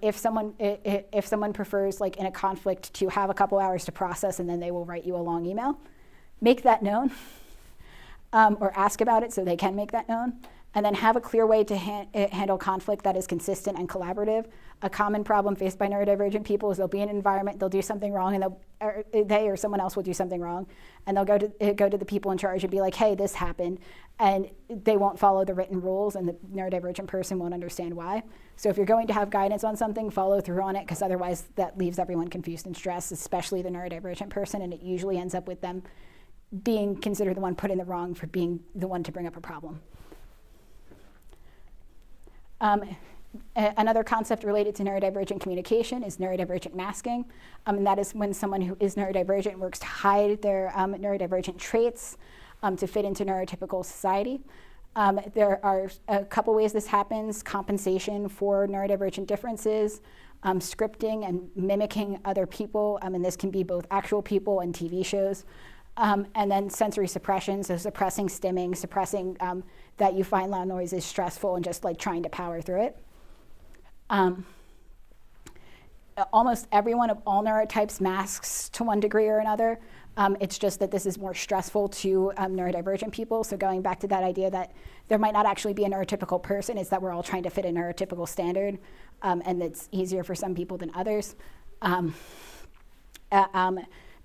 if someone prefers, like in a conflict, to have a couple hours to process and then they will write you a long email, make that known. Or ask about it so they can make that known. And then have a clear way to handle conflict that is consistent and collaborative. A common problem faced by neurodivergent people is they'll be in an environment, they'll do something wrong, and they or someone else will do something wrong, and they'll go to the people in charge and be like, hey, this happened, and they won't follow the written rules, and the neurodivergent person won't understand why. So if you're going to have guidance on something, follow through on it, because otherwise that leaves everyone confused and stressed, especially the neurodivergent person, and it usually ends up with them being considered the one put in the wrong for being the one to bring up a problem. Another concept related to neurodivergent communication is neurodivergent masking, and that is when someone who is neurodivergent works to hide their neurodivergent traits to fit into neurotypical society. There are a couple ways this happens: compensation for neurodivergent differences, scripting and mimicking other people, and this can be both actual people and TV shows. And then sensory suppression, so suppressing stimming, suppressing that you find loud noise is stressful and just like trying to power through it. Almost everyone of all neurotypes masks to one degree or another. It's just that this is more stressful to neurodivergent people. So going back to that idea that there might not actually be a neurotypical person, it's that we're all trying to fit a neurotypical standard, and it's easier for some people than others.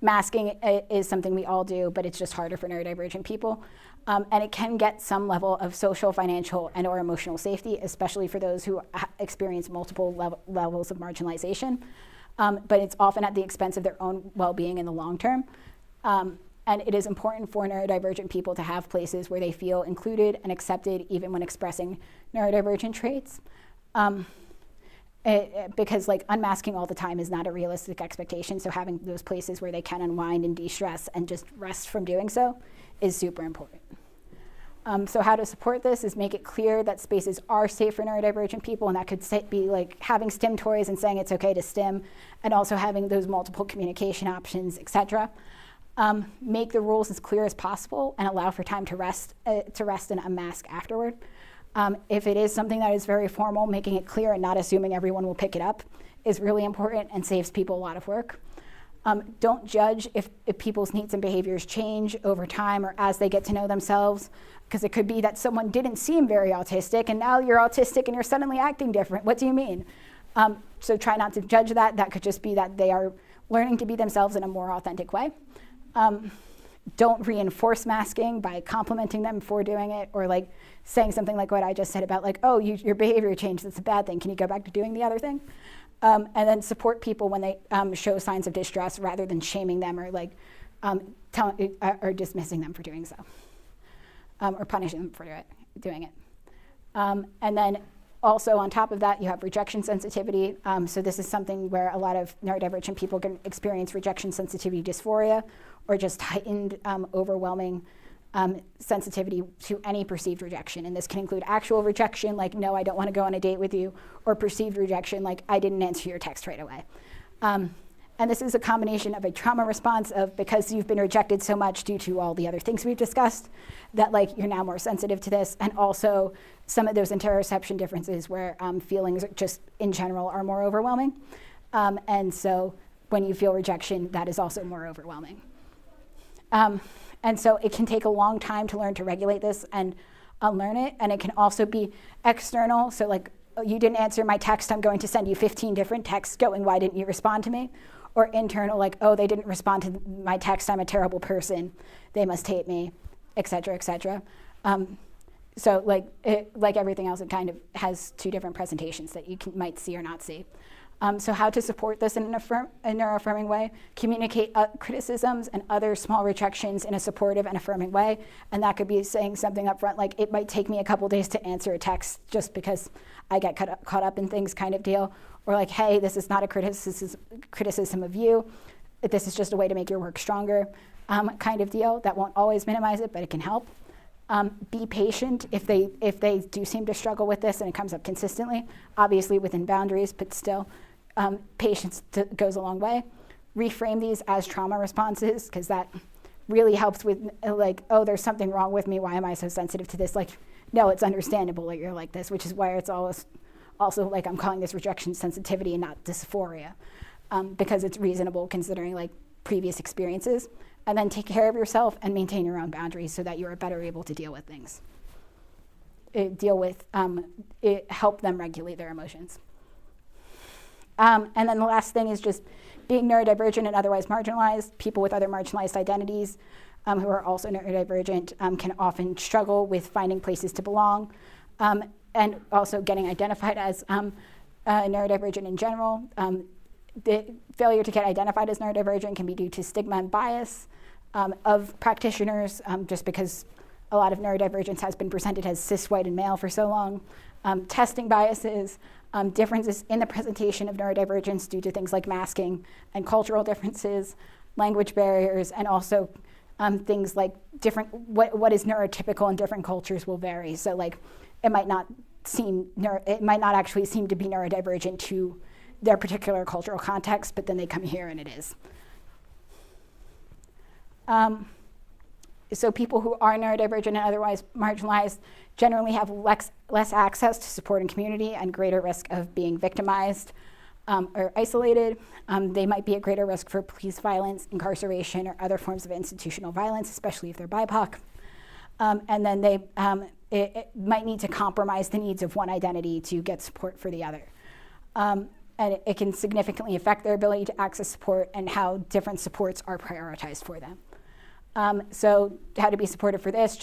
Masking is something we all do, but it's just harder for neurodivergent people. And it can get some level of social, financial, and or emotional safety, especially for those who experience multiple levels of marginalization. But it's often at the expense of their own well-being in the long term. And it is important for neurodivergent people to have places where they feel included and accepted, even when expressing neurodivergent traits. Because like unmasking all the time is not a realistic expectation, so having those places where they can unwind and de-stress and just rest from doing so is super important. So how to support this is make it clear that spaces are safe for neurodivergent people, and that could be like having STEM toys and saying it's okay to STEM, and also having those multiple communication options, etc. Make the rules as clear as possible and allow for time to rest and unmask afterward. If it is something that is very formal, making it clear and not assuming everyone will pick it up is really important and saves people a lot of work. Don't judge if people's needs and behaviors change over time or as they get to know themselves, because it could be that someone didn't seem very autistic and now you're autistic and you're suddenly acting different. What do you mean? So try not to judge that. That could just be that they are learning to be themselves in a more authentic way. Don't reinforce masking by complimenting them for doing it, or like saying something like what I just said about like, oh, your behavior changed, that's a bad thing. Can you go back to doing the other thing? And then support people when they show signs of distress rather than shaming them or like or dismissing them for doing so, or punishing them for doing it. And then also on top of that, you have rejection sensitivity. So this is something where a lot of neurodivergent people can experience rejection sensitivity dysphoria, or just heightened, overwhelming sensitivity to any perceived rejection. And this can include actual rejection, like, no, I don't want to go on a date with you, or perceived rejection, like, I didn't answer your text right away. And this is a combination of a trauma response of because you've been rejected so much due to all the other things we've discussed, that like you're now more sensitive to this, and also some of those interoception differences where feelings just in general are more overwhelming. And so when you feel rejection, that is also more overwhelming. And so it can take a long time to learn to regulate this and unlearn it. And it can also be external. So like, oh, you didn't answer my text, I'm going to send you 15 different texts going, why didn't you respond to me? Or internal, like, oh, they didn't respond to my text, I'm a terrible person, they must hate me, et cetera, et cetera. So like everything else, it kind of has two different presentations that you might see or not see. So how to support this in a neuroaffirming way: communicate criticisms and other small rejections in a supportive and affirming way. And that could be saying something up front, like, it might take me a couple days to answer a text just because I get caught up in things kind of deal. Or like, hey, this is not a criticism of you. This is just a way to make your work stronger kind of deal. That won't always minimize it, but it can help. Be patient if they do seem to struggle with this and it comes up consistently, obviously within boundaries, but still. Patience goes a long way. Reframe these as trauma responses, because that really helps with like, oh, there's something wrong with me, why am I so sensitive to this? Like, no, it's understandable that you're like this, which is why it's always also like I'm calling this rejection sensitivity and not dysphoria, because it's reasonable considering like previous experiences. And then take care of yourself and maintain your own boundaries so that you are better able to deal with things. Help them regulate their emotions. And then the last thing is just being neurodivergent and otherwise marginalized. People with other marginalized identities who are also neurodivergent can often struggle with finding places to belong, and also getting identified as neurodivergent in general. The failure to get identified as neurodivergent can be due to stigma and bias of practitioners, just because a lot of neurodivergence has been presented as cis, white, and male for so long. Testing biases, differences in the presentation of neurodivergence due to things like masking and cultural differences, language barriers, and also things like what is neurotypical in different cultures will vary. So like it might not actually seem to be neurodivergent to their particular cultural context, but then they come here and it is. So people who are neurodivergent and otherwise marginalized generally have less access to support and community and greater risk of being victimized or isolated. They might be at greater risk for police violence, incarceration, or other forms of institutional violence, especially if they're BIPOC. And then they it might need to compromise the needs of one identity to get support for the other. And it can significantly affect their ability to access support and how different supports are prioritized for them. So how to be supportive for this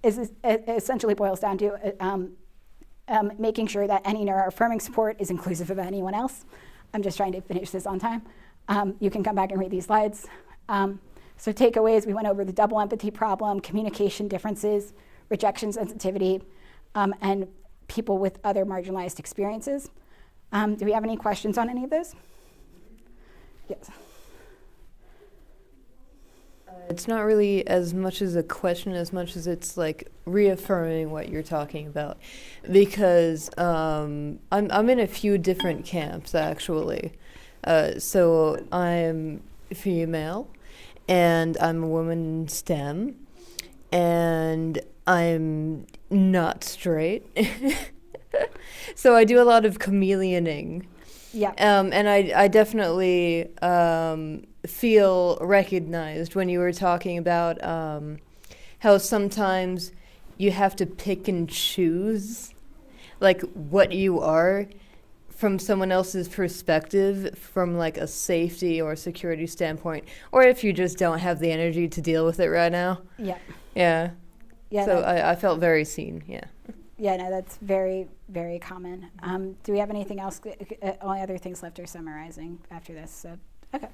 essentially boils down to making sure that any neuroaffirming support is inclusive of anyone else. I'm just trying to finish this on time. You can come back and read these slides. So takeaways, we went over the double empathy problem, communication differences, rejection sensitivity, and people with other marginalized experiences. Do we have any questions on any of those? Yes. It's not really as much as a question as much as it's like reaffirming what you're talking about, because I'm in a few different camps actually. So I'm female, and I'm a woman in STEM, and I'm not straight. So I do a lot of chameleoning. Yeah. And I definitely feel recognized when you were talking about how sometimes you have to pick and choose like what you are from someone else's perspective, from like a safety or security standpoint, or if you just don't have the energy to deal with it right now. Yeah. Yeah. Yeah. So I felt very seen. Yeah. Yeah, no, that's very, very common. Do we have anything else? Only other things left are summarizing after this. So, okay.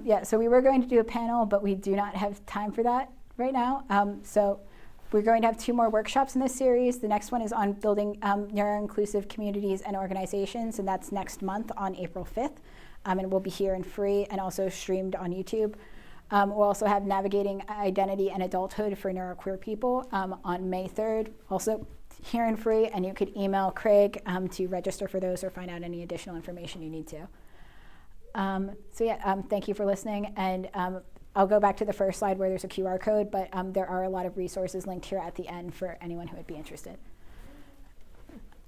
Yeah, so we were going to do a panel, but we do not have time for that right now. So we're going to have 2 more workshops in this series. The next one is on building neuro-inclusive communities and organizations, and that's next month on April 5th. And we'll be here and free and also streamed on YouTube. We'll also have Navigating Identity and Adulthood for Neuroqueer People on May 3rd, also here and free, and you could email Craig to register for those or find out any additional information you need to. So yeah, thank you for listening, and I'll go back to the first slide where there's a QR code, but there are a lot of resources linked here at the end for anyone who would be interested.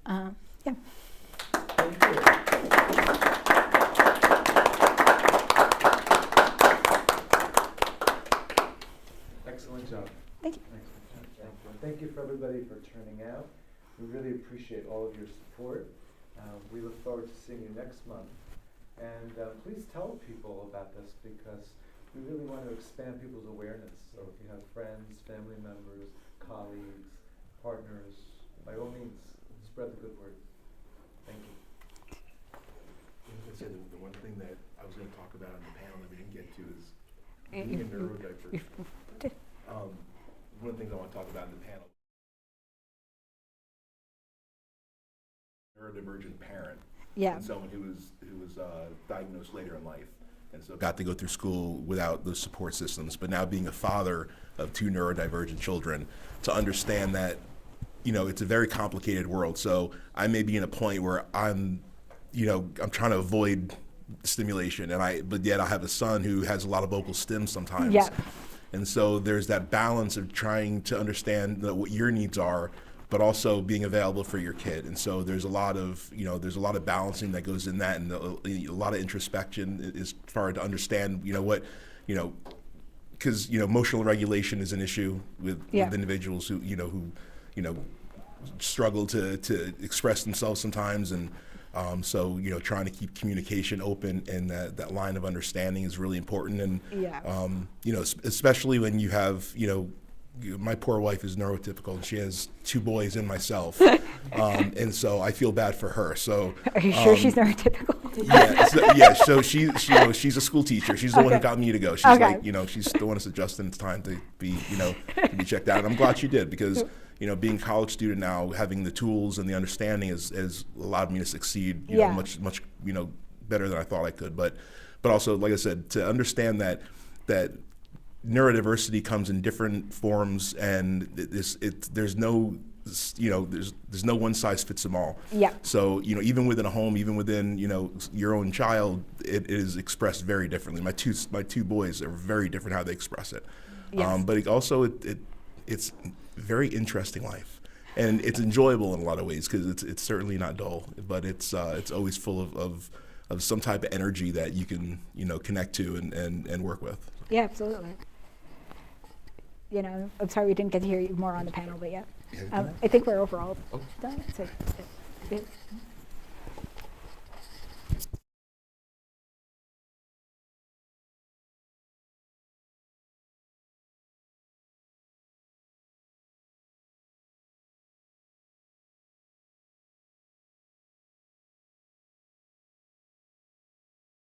Yeah. Thank you. Excellent job. Thank you. Excellent job. Thank you. And thank you for everybody for turning out. We really appreciate all of your support. We look forward to seeing you next month. And please tell people about this, because we really want to expand people's awareness. So if you have friends, family members, colleagues, partners, by all means, spread the good word. Thank you. I said the one thing that I was going to talk about on the panel that we didn't get to is being a neurodivergent. One of the things I want to talk about in the panel: neurodivergent parent. Yeah. And someone who was diagnosed later in life, and so got to go through school without those support systems. But now being a father of 2 neurodivergent children, to understand that, you know, it's a very complicated world. So I may be in a point where I'm trying to avoid stimulation, but yet I have a son who has a lot of vocal stims sometimes. Yeah. And so there's that balance of trying to understand what your needs are, but also being available for your kid. And so there's a lot of balancing that goes in that, and a lot of introspection as far to understand, because emotional regulation is an issue with individuals who struggle to express themselves sometimes, and so trying to keep communication open and that line of understanding is really important. And especially when you have my poor wife is neurotypical, and she has 2 boys and myself, and so I feel bad for her. So are you sure she's neurotypical? So she's a school teacher. She's the one who got me to go. She's like, she's the one who suggested it's time to be to be checked out. And I'm glad she did, because being a college student now, having the tools and the understanding has allowed me to succeed much better than I thought I could. But also, like I said, to understand that neurodiversity comes in different forms, and there's no one size fits them all. Yeah. So even within a home, even within your own child, it is expressed very differently. My two boys are very different how they express it. Yes. But it's very interesting life, and it's enjoyable in a lot of ways, because it's certainly not dull, but it's always full of some type of energy that you can connect to and work with. Yeah, absolutely. I'm sorry we didn't get to hear you more on the panel, but yeah. I think we're overall done. So,